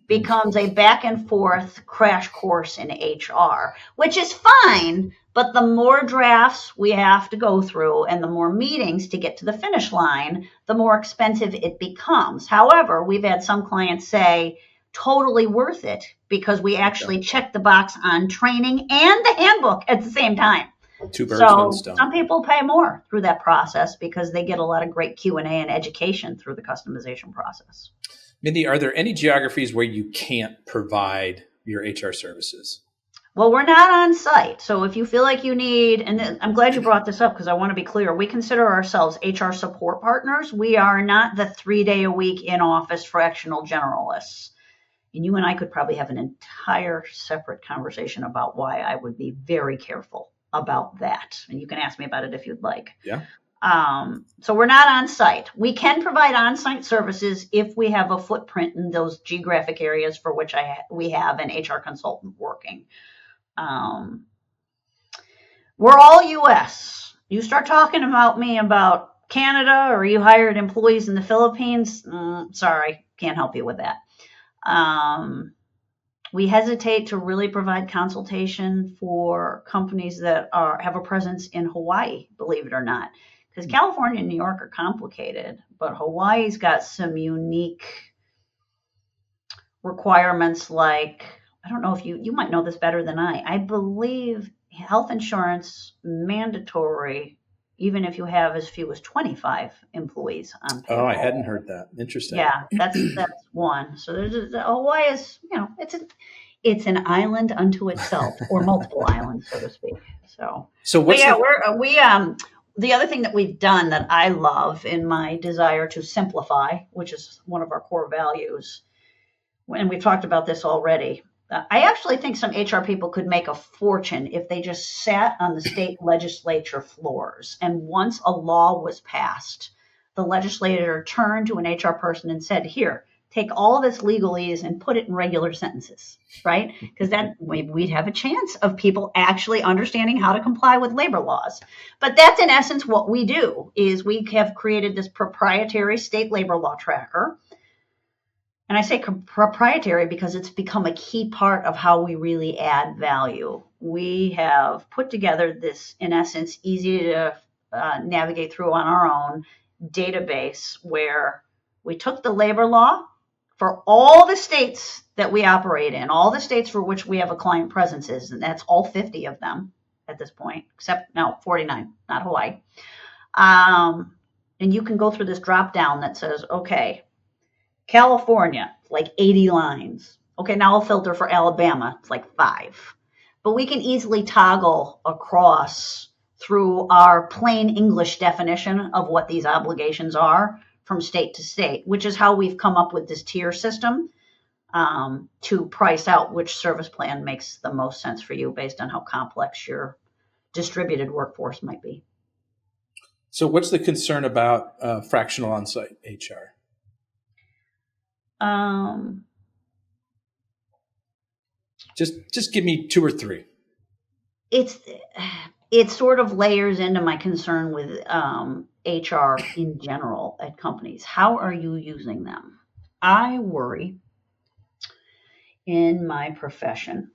becomes a back and forth crash course in HR, which is fine, but the more drafts we have to go through and the more meetings to get to the finish line, the more expensive it becomes. However, we've had some clients say, totally worth it because we actually check the box on training and the handbook at the same time. Two birds, one So stone. some people pay more through that process because they get a lot of great Q&A and education through the customization process. Mindy, are there any geographies where you can't provide your HR services? Well, we're not on site. So if you feel like you need, and I'm glad you brought this up because I want to be clear, we consider ourselves HR support partners. We are not the 3-day-a-week in-office fractional generalists. And you and I could probably have an entire separate conversation about why I would be very careful about that. And you can ask me about it if you'd like. Yeah. So we're not on site. We can provide on-site services if we have a footprint in those geographic areas for which we have an HR consultant working. We're all U.S. You start talking about me about Canada or you hired employees in the Philippines, sorry, can't help you with that. We hesitate to really provide consultation for companies that have a presence in Hawaii, believe it or not, because California and New York are complicated, but Hawaii's got some unique requirements like, I don't know if you might know this better than I believe health insurance mandatory, even if you have as few as 25 employees on payroll. Oh, I hadn't heard that. Interesting. Yeah, that's one. So Hawaii is, it's an island unto itself, or multiple islands, so to speak. So what's the other thing that we've done that I love in my desire to simplify, which is one of our core values, and we've talked about this already. I actually think some HR people could make a fortune if they just sat on the state legislature floors. And once a law was passed, the legislator turned to an HR person and said, here, take all of this legalese and put it in regular sentences, right? Because then we'd have a chance of people actually understanding how to comply with labor laws. But that's in essence what we do, is we have created this proprietary state labor law tracker. And I say proprietary because it's become a key part of how we really add value. We have put together this, in essence, easy to navigate through on our own database where we took the labor law for all the states that we operate in, all the states for which we have a client presences, and that's all 50 of them at this point, except now 49, not Hawaii. And you can go through this drop down that says, okay, California, like 80 lines. Okay, now I'll filter for Alabama, it's like 5. But we can easily toggle across through our plain English definition of what these obligations are from state to state, which is how we've come up with this tier system to price out which service plan makes the most sense for you based on how complex your distributed workforce might be. So what's the concern about fractional on-site HR? Just give me 2 or 3. It sort of layers into my concern with HR in general at companies. How are you using them? I worry in my profession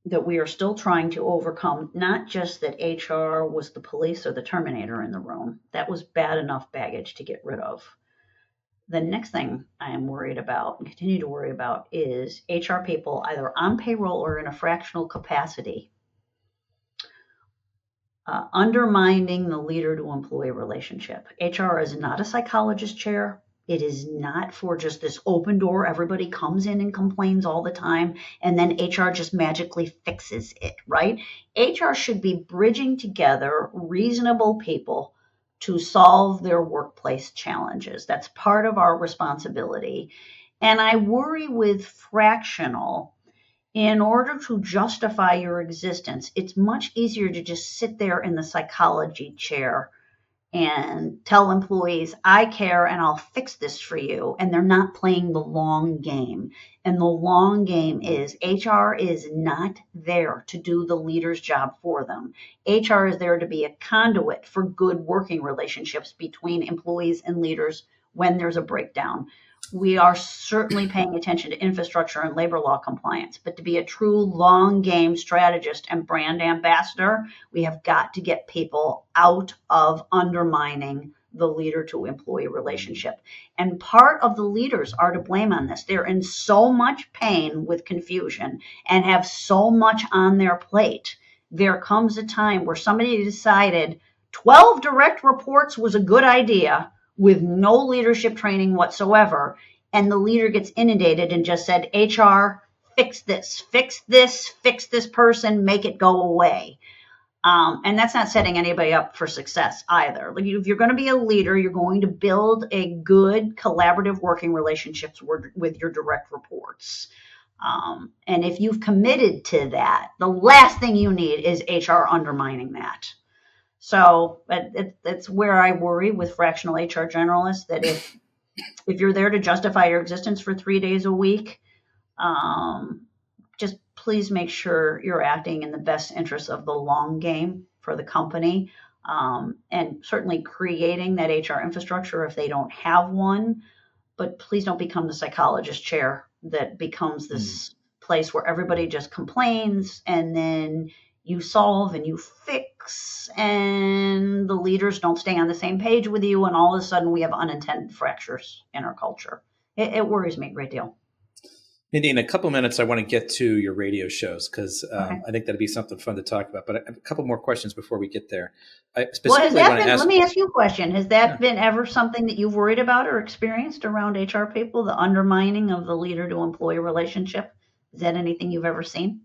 that we are still trying to overcome not just that HR was the police or the Terminator in the room. That was bad enough baggage to get rid of. The next thing I am worried about and continue to worry about is HR people either on payroll or in a fractional capacity undermining the leader to employee relationship. HR is not a psychologist chair. It is not for just this open door. Everybody comes in and complains all the time, and then HR just magically fixes it, right? HR should be bridging together reasonable people to solve their workplace challenges. That's part of our responsibility. And I worry with fractional In order to justify your existence, it's much easier to just sit there in the psychology chair and tell employees, I care and I'll fix this for you. And they're not playing the long game. And the long game is HR is not there to do the leader's job for them. HR is there to be a conduit for good working relationships between employees and leaders when there's a breakdown. We are certainly paying attention to infrastructure and labor law compliance, but to be a true long game strategist and brand ambassador, we have got to get people out of undermining the leader to employee relationship. And part of the leaders are to blame on this. They're in so much pain with confusion and have so much on their plate. There comes a time where somebody decided 12 direct reports was a good idea with no leadership training whatsoever, and the leader gets inundated and just said, HR, fix this person, make it go away. And that's not setting anybody up for success either. Like, if you're going to be a leader, you're going to build a good collaborative working relationships with your direct reports. And if you've committed to that, the last thing you need is HR undermining that. So that's where I worry with fractional HR generalists, that if you're there to justify your existence for 3 days a week, just please make sure you're acting in the best interest of the long game for the company, and certainly creating that HR infrastructure if they don't have one. But please don't become the psychologist chair that becomes this place where everybody just complains and then you solve and you fix, and the leaders don't stay on the same page with you, and all of a sudden we have unintended fractures in our culture. It worries me a great deal. Mindy, in a couple minutes, I want to get to your radio shows because I think that'd be something fun to talk about. But I have a couple more questions before we get there. Let me ask you a question. Has that been ever something that you've worried about or experienced around HR people, the undermining of the leader to employee relationship? Is that anything you've ever seen?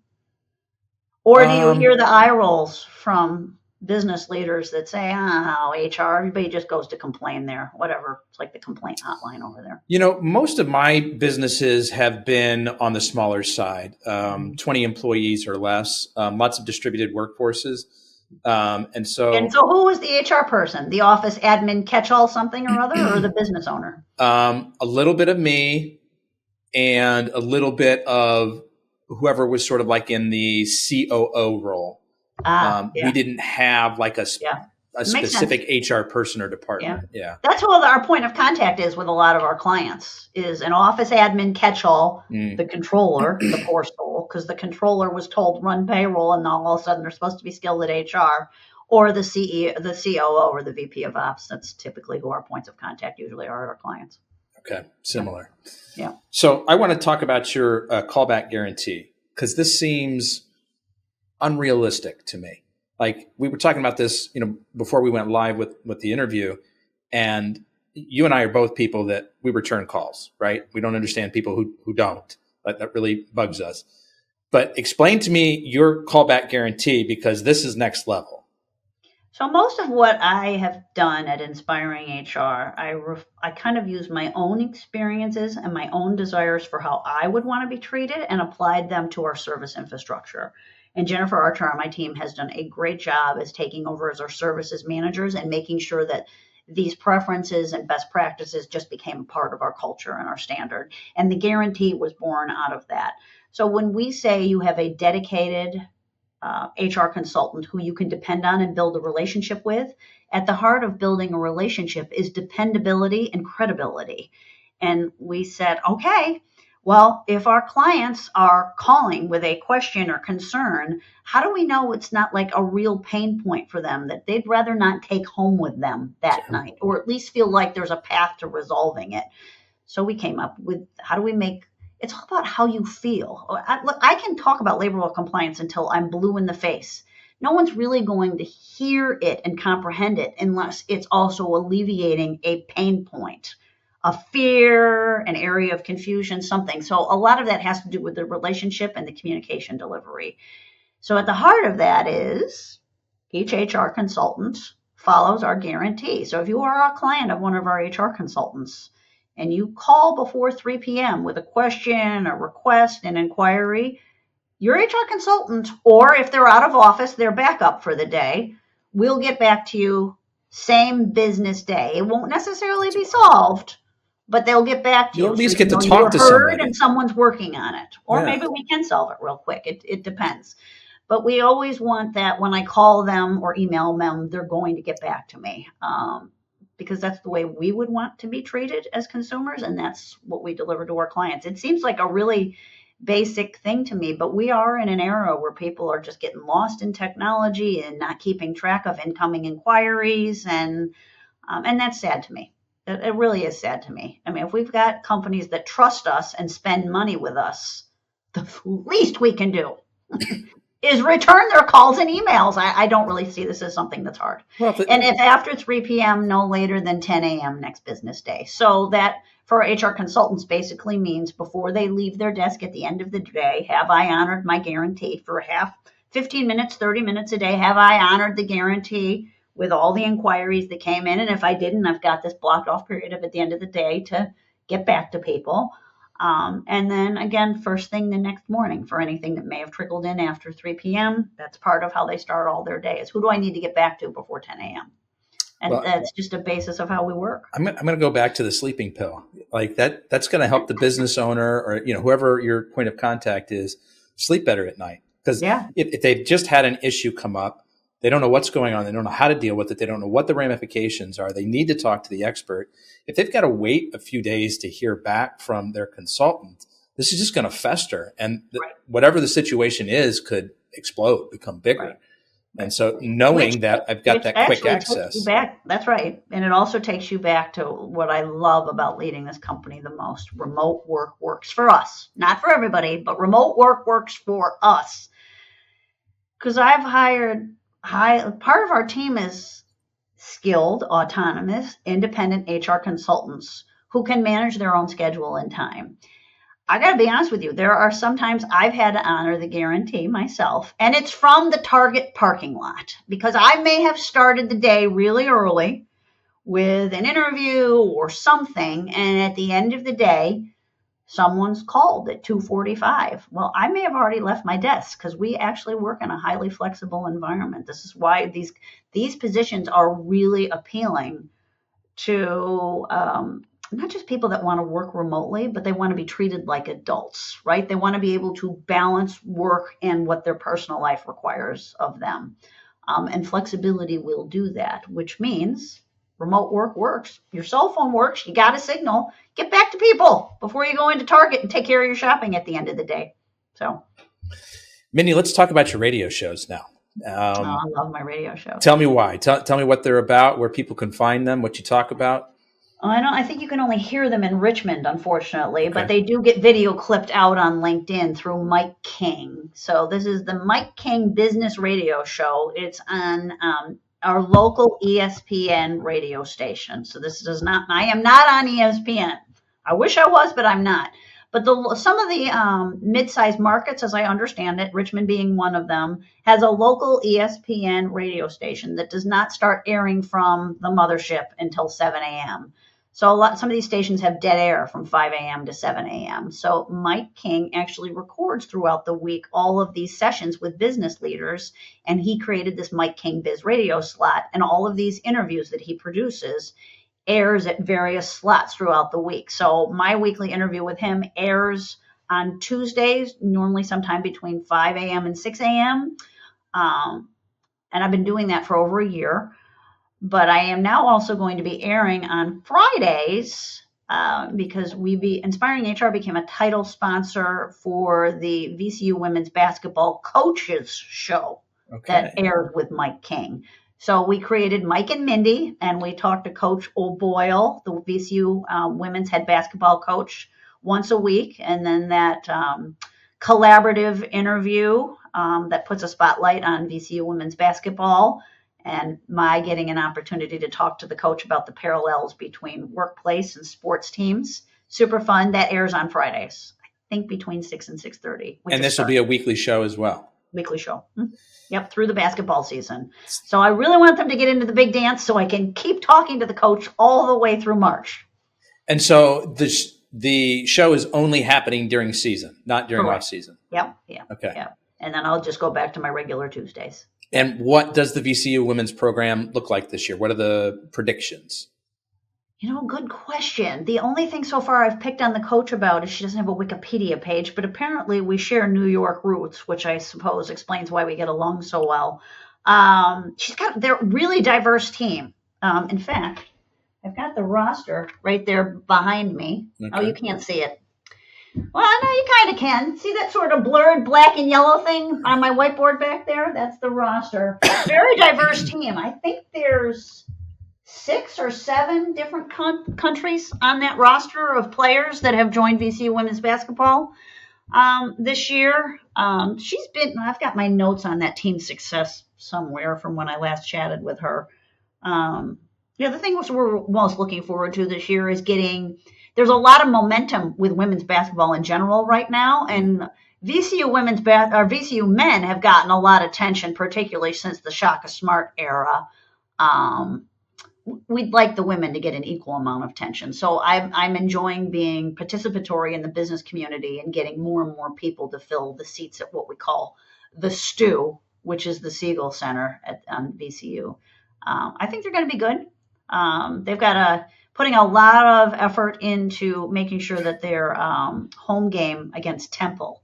Or do you hear the eye rolls from business leaders that say, HR, everybody just goes to complain there, whatever. It's like the complaint hotline over there. Most of my businesses have been on the smaller side, 20 employees or less, lots of distributed workforces. And so who was the HR person? The office admin catch-all something or other, or the business owner? A little bit of me and a little bit of whoever was sort of like in the COO role. We didn't have like a specific HR person or department. Yeah. That's what our point of contact is with a lot of our clients, is an office admin catch-all, the controller, the poor soul, because the controller was told run payroll and all of a sudden they're supposed to be skilled at HR, or the CEO, the COO, or the VP of Ops. That's typically who our points of contact usually are at our clients. Okay, similar. Yeah. So I want to talk about your callback guarantee, because this seems unrealistic to me. Like, we were talking about this, before we went live with the interview, and you and I are both people that we return calls, right? We don't understand people who don't. That really bugs us. But explain to me your callback guarantee, because this is next level. So most of what I have done at Inspiring HR, I kind of use my own experiences and my own desires for how I would want to be treated and applied them to our service infrastructure. And Jennifer Archer on my team has done a great job as taking over as our services managers and making sure that these preferences and best practices just became a part of our culture and our standard. And the guarantee was born out of that. So when we say you have a dedicated HR consultant who you can depend on and build a relationship with, at the heart of building a relationship is dependability and credibility. And we said, okay, well, if our clients are calling with a question or concern, how do we know it's not like a real pain point for them that they'd rather not take home with them that night, or at least feel like there's a path to resolving it? So we came up with, how do we make it's all about how you feel. I can talk about labor law compliance until I'm blue in the face. No one's really going to hear it and comprehend it unless it's also alleviating a pain point, a fear, an area of confusion, something. So a lot of that has to do with the relationship and the communication delivery. So at the heart of that is each HR consultant follows our guarantee. So if you are a client of one of our HR consultants, and you call before 3 p.m. with a question, a request, an inquiry, your HR consultant, or if they're out of office, they're back up for the day, we'll get back to you same business day. It won't necessarily be solved, but they'll get back to you. You'll at least So get to you talk were to heard somebody. and someone's working on it. Or Yeah. maybe we can solve it real quick. It depends. But we always want that when I call them or email them, they're going to get back to me. Because that's the way we would want to be treated as consumers, and that's what we deliver to our clients. It seems like a really basic thing to me, but we are in an era where people are just getting lost in technology and not keeping track of incoming inquiries, and that's sad to me. It really is sad to me. I mean, if we've got companies that trust us and spend money with us, the least we can do is return their calls and emails. I don't really see this as something that's hard. Well, and if after 3 p.m., no later than 10 a.m. next business day. So that for HR consultants basically means before they leave their desk at the end of the day, have I honored my guarantee for 15 minutes, 30 minutes a day? Have I honored the guarantee with all the inquiries that came in? And if I didn't, I've got this blocked off period at the end of the day to get back to people. And then again, first thing the next morning for anything that may have trickled in after 3 p.m. That's part of how they start all their days. Who do I need to get back to before 10 a.m.? And that's just a basis of how we work. I'm going to go back to the sleeping pill. Like that's going to help the business owner or, whoever your point of contact is sleep better at night. Because if they've just had an issue come up, they don't know what's going on. They don't know how to deal with it. They don't know what the ramifications are. They need to talk to the expert. If they've got to wait a few days to hear back from their consultant, this is just going to fester. And whatever the situation is could explode, become bigger. Right. And so knowing that I've got that quick access. That's right. And it also takes you back to what I love about leading this company the most. Remote work works for us. Not for everybody, but remote work works for us. Because I've hired part of our team is skilled, autonomous, independent HR consultants who can manage their own schedule and time. I got to be honest with you. There are sometimes I've had to honor the guarantee myself, and it's from the Target parking lot because I may have started the day really early with an interview or something, and at the end of the day, someone's called at 2:45. Well, I may have already left my desk because we actually work in a highly flexible environment. This is why these positions are really appealing to not just people that want to work remotely, but they want to be treated like adults, right? They want to be able to balance work and what their personal life requires of them. And flexibility will do that, which means remote work works. Your cell phone works. You got a signal. Get back to people before you go into Target and take care of your shopping at the end of the day. So, Mindy, let's talk about your radio shows now. I love my radio shows. Tell me why. Tell me what they're about, where people can find them, what you talk about. I think you can only hear them in Richmond, unfortunately, but they do get video clipped out on LinkedIn through Mike King. So this is the Mike King Business Radio Show. It's on our local ESPN radio station. So I am not on ESPN. I wish I was, but I'm not. But some of the mid-sized markets, as I understand it, Richmond being one of them, has a local ESPN radio station that does not start airing from the mothership until 7 a.m. So some of these stations have dead air from 5 a.m. to 7 a.m. So Mike King actually records throughout the week all of these sessions with business leaders, and he created this Mike King Biz Radio slot, and all of these interviews that he produces airs at various slots throughout the week. So my weekly interview with him airs on Tuesdays, normally sometime between 5 a.m. and 6 a.m. And I've been doing that for over a year. But I am now also going to be airing on Fridays because Inspiring HR became a title sponsor for the VCU Women's Basketball Coaches Show that aired with Mike King. So we created Mike and Mindy, and we talked to Coach O'Boyle, the VCU women's head basketball coach, once a week. And then that collaborative interview that puts a spotlight on VCU women's basketball, and my getting an opportunity to talk to the coach about the parallels between workplace and sports teams. Super fun. That airs on Fridays, I think between 6 and 6:30. And this will be a weekly show as well. Weekly show. Yep, through the basketball season. So I really want them to get into the big dance so I can keep talking to the coach all the way through March. And so the show is only happening during season, not during Correct. off season. Yep. Yeah. Okay. Yeah. And then I'll just go back to my regular Tuesdays. And what does the VCU women's program look like this year? What are the predictions? Good question. The only thing so far I've picked on the coach about is she doesn't have a Wikipedia page, but apparently we share New York roots, which I suppose explains why we get along so well. They're a really diverse team. In fact, I've got the roster right there behind me. Okay. Oh, you can't see it. Well, no, you kind of can. See that sort of blurred black and yellow thing on my whiteboard back there? That's the roster. Very diverse team. I think there's 6 or 7 different countries on that roster of players that have joined VCU women's basketball this year. I've got my notes on that team success somewhere from when I last chatted with her. The thing we're most looking forward to this year is there's a lot of momentum with women's basketball in general right now, and VCU men have gotten a lot of attention, particularly since the Shaka Smart era. We'd like the women to get an equal amount of attention. So I'm enjoying being participatory in the business community and getting more and more people to fill the seats at what we call the Stew, which is the Siegel Center on VCU. I think they're going to be good. They've got putting a lot of effort into making sure that their home game against Temple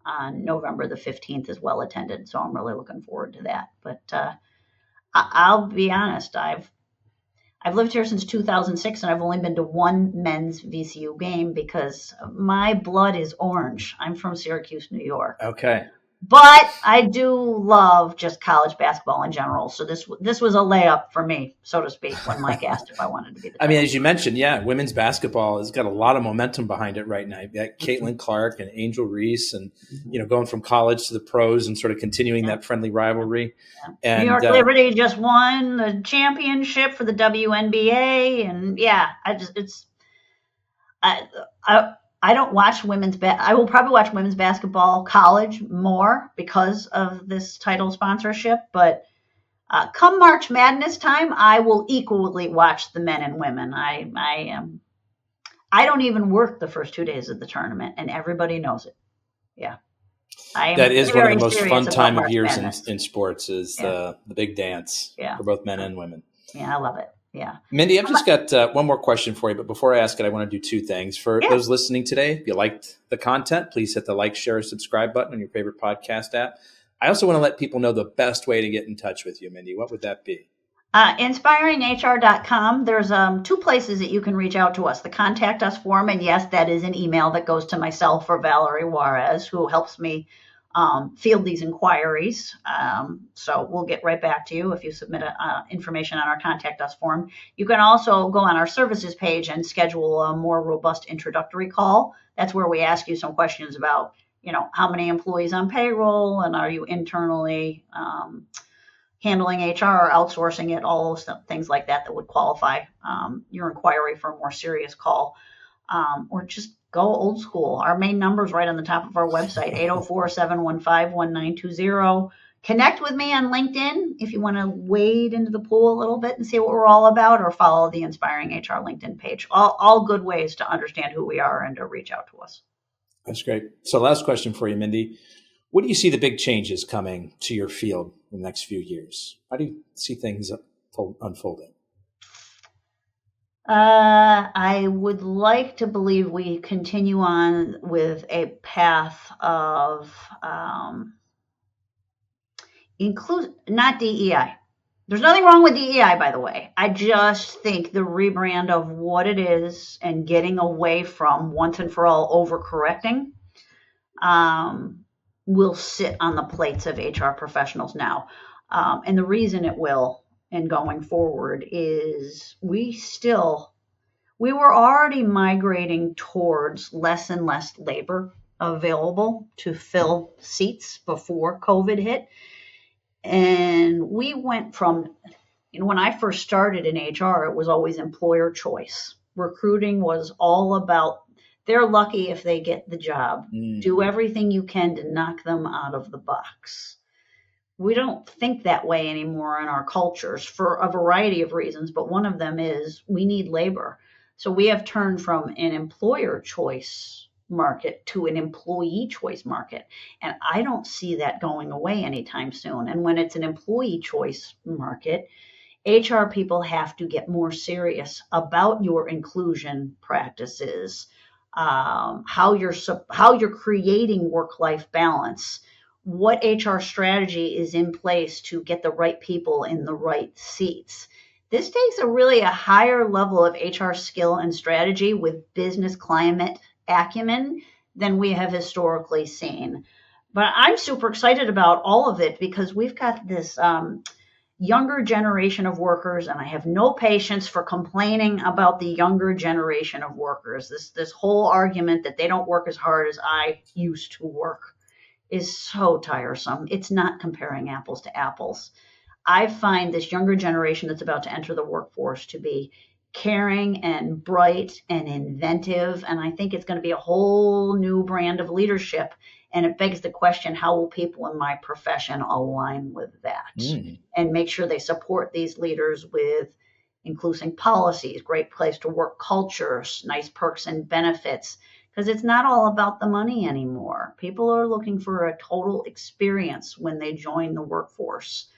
on November the 15th is well attended. So I'm really looking forward to that. But I'll be honest, I've lived here since 2006, and I've only been to one men's VCU game because my blood is orange. I'm from Syracuse, New York. Okay. But I do love just college basketball in general. So this was a layup for me, so to speak, when Mike asked if I wanted to be the coach. As you mentioned, women's basketball has got a lot of momentum behind it right now. You've got Caitlin Clark and Angel Reese and, going from college to the pros and sort of continuing that friendly rivalry. Yeah. And, New York Liberty just won the championship for the WNBA. And I don't watch I will probably watch women's basketball college more because of this title sponsorship. But come March Madness time, I will equally watch the men and women. I don't even work the first 2 days of the tournament, and everybody knows it. Yeah. That is one of the most fun time of years in sports is the big dance for both men and women. Yeah, I love it. Yeah. Mindy, I've just got one more question for you, but before I ask it, I want to do 2 things. For those listening today, if you liked the content, please hit the like, share, or subscribe button on your favorite podcast app. I also want to let people know the best way to get in touch with you, Mindy. What would that be? InspiringHR.com. There's 2 places that you can reach out to us. The contact us form, and yes, that is an email that goes to myself or Valerie Juarez, who helps me field these inquiries. So we'll get right back to you if you submit information on our contact us form. You can also go on our services page and schedule a more robust introductory call. That's where we ask you some questions about, how many employees on payroll, and are you internally handling HR or outsourcing it, all those things like that would qualify your inquiry for a more serious call. Or just go old school. Our main number is right on the top of our website, 804-715-1920. Connect with me on LinkedIn if you want to wade into the pool a little bit and see what we're all about, or follow the Inspiring HR LinkedIn page. All good ways to understand who we are and to reach out to us. That's great. So last question for you, Mindy. What do you see the big changes coming to your field in the next few years? How do you see things unfolding? I would like to believe we continue on with a path of not DEI. There's nothing wrong with DEI, by the way. I just think the rebrand of what it is and getting away from once and for all overcorrecting will sit on the plates of HR professionals now. And the reason it will, and going forward, is we were already migrating towards less and less labor available to fill seats before COVID hit. And we went from, when I first started in HR, it was always employer choice. Recruiting was all about, they're lucky if they get the job. Do everything you can to knock them out of the box. We don't think that way anymore in our cultures for a variety of reasons, but one of them is we need labor. So we have turned from an employer choice market to an employee choice market. And I don't see that going away anytime soon. And when it's an employee choice market, HR people have to get more serious about your inclusion practices, how you're creating work-life balance, what HR strategy is in place to get the right people in the right seats. This takes a higher level of HR skill and strategy with business climate acumen than we have historically seen. But I'm super excited about all of it because we've got this younger generation of workers, and I have no patience for complaining about the younger generation of workers. This whole argument that they don't work as hard as I used to work is so tiresome. It's not comparing apples to apples. I find this younger generation that's about to enter the workforce to be caring and bright and inventive, and I think it's going to be a whole new brand of leadership. And it begs the question, how will people in my profession align with that and make sure they support these leaders with including policies, great place to work cultures, nice perks and benefits, because it's not all about the money anymore. People are looking for a total experience when they join the workforce.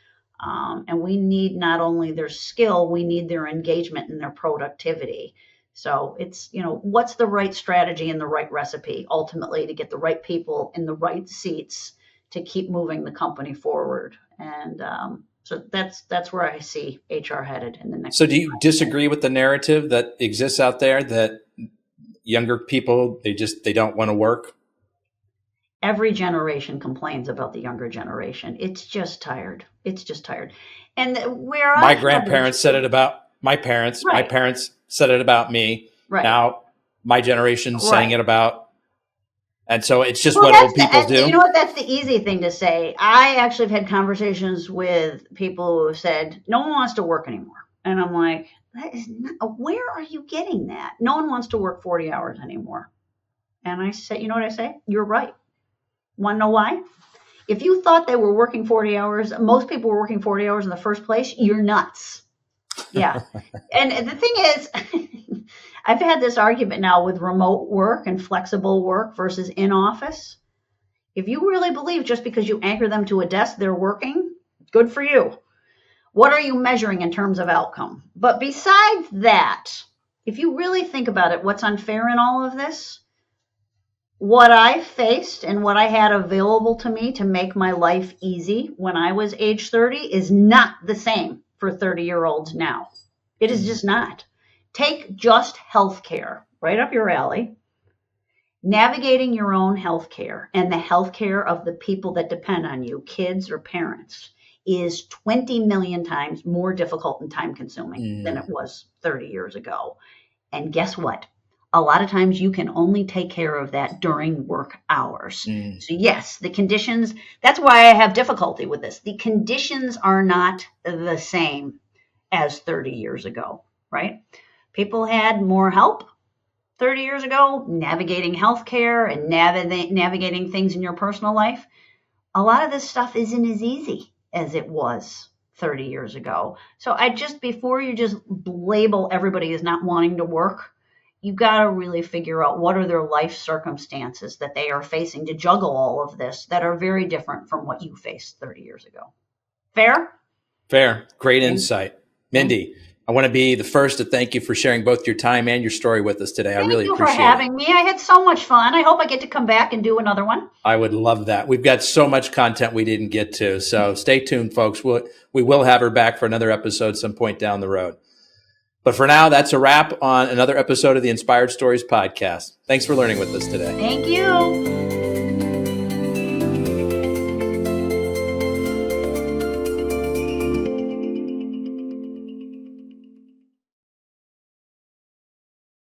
And we need not only their skill, we need their engagement and their productivity. So it's, what's the right strategy and the right recipe ultimately to get the right people in the right seats to keep moving the company forward. And so that's where I see HR headed in the next. So do you disagree with the narrative that exists out there that younger people, they don't want to work? Every generation complains about the younger generation. It's just tired. And where my grandparents said it about my parents. Right. My parents said it about me. Right. Now my generation's saying it about, and so it's just what old people do. You know what? That's the easy thing to say. I actually have had conversations with people who have said, no one wants to work anymore. And I'm like, that is not, where are you getting that? No one wants to work 40 hours anymore. And I say, you know what I say? You're right. Want to know why? If you thought they were working 40 hours, most people were working 40 hours in the first place, you're nuts. Yeah. And the thing is, I've had this argument now with remote work and flexible work versus in office. If you really believe just because you anchor them to a desk, they're working, good for you. What are you measuring in terms of outcome? But besides that, if you really think about it, what's unfair in all of this? What I faced and what I had available to me to make my life easy when I was age 30 is not the same for 30-year-olds now. It is just not. Take just healthcare, right up your alley. Navigating your own healthcare and the healthcare of the people that depend on you, kids or parents, is 20 million times more difficult and time-consuming than it was 30 years ago. And guess what? A lot of times you can only take care of that during work hours. So yes, the conditions, that's why I have difficulty with this. The conditions are not the same as 30 years ago, right? People had more help 30 years ago, navigating healthcare and navigating things in your personal life. A lot of this stuff isn't as easy as it was 30 years ago. So before you just label everybody as not wanting to work, you got to really figure out what are their life circumstances that they are facing to juggle all of this that are very different from what you faced 30 years ago. Fair? Fair. Great insight. Mindy, I want to be the first to thank you for sharing both your time and your story with us today. I really appreciate it. Thank you for having me. I had so much fun. I hope I get to come back and do another one. I would love that. We've got so much content we didn't get to. So stay tuned, folks. We will have her back for another episode some point down the road. But for now, that's a wrap on another episode of the Inspired Stories podcast. Thanks for learning with us today. Thank you.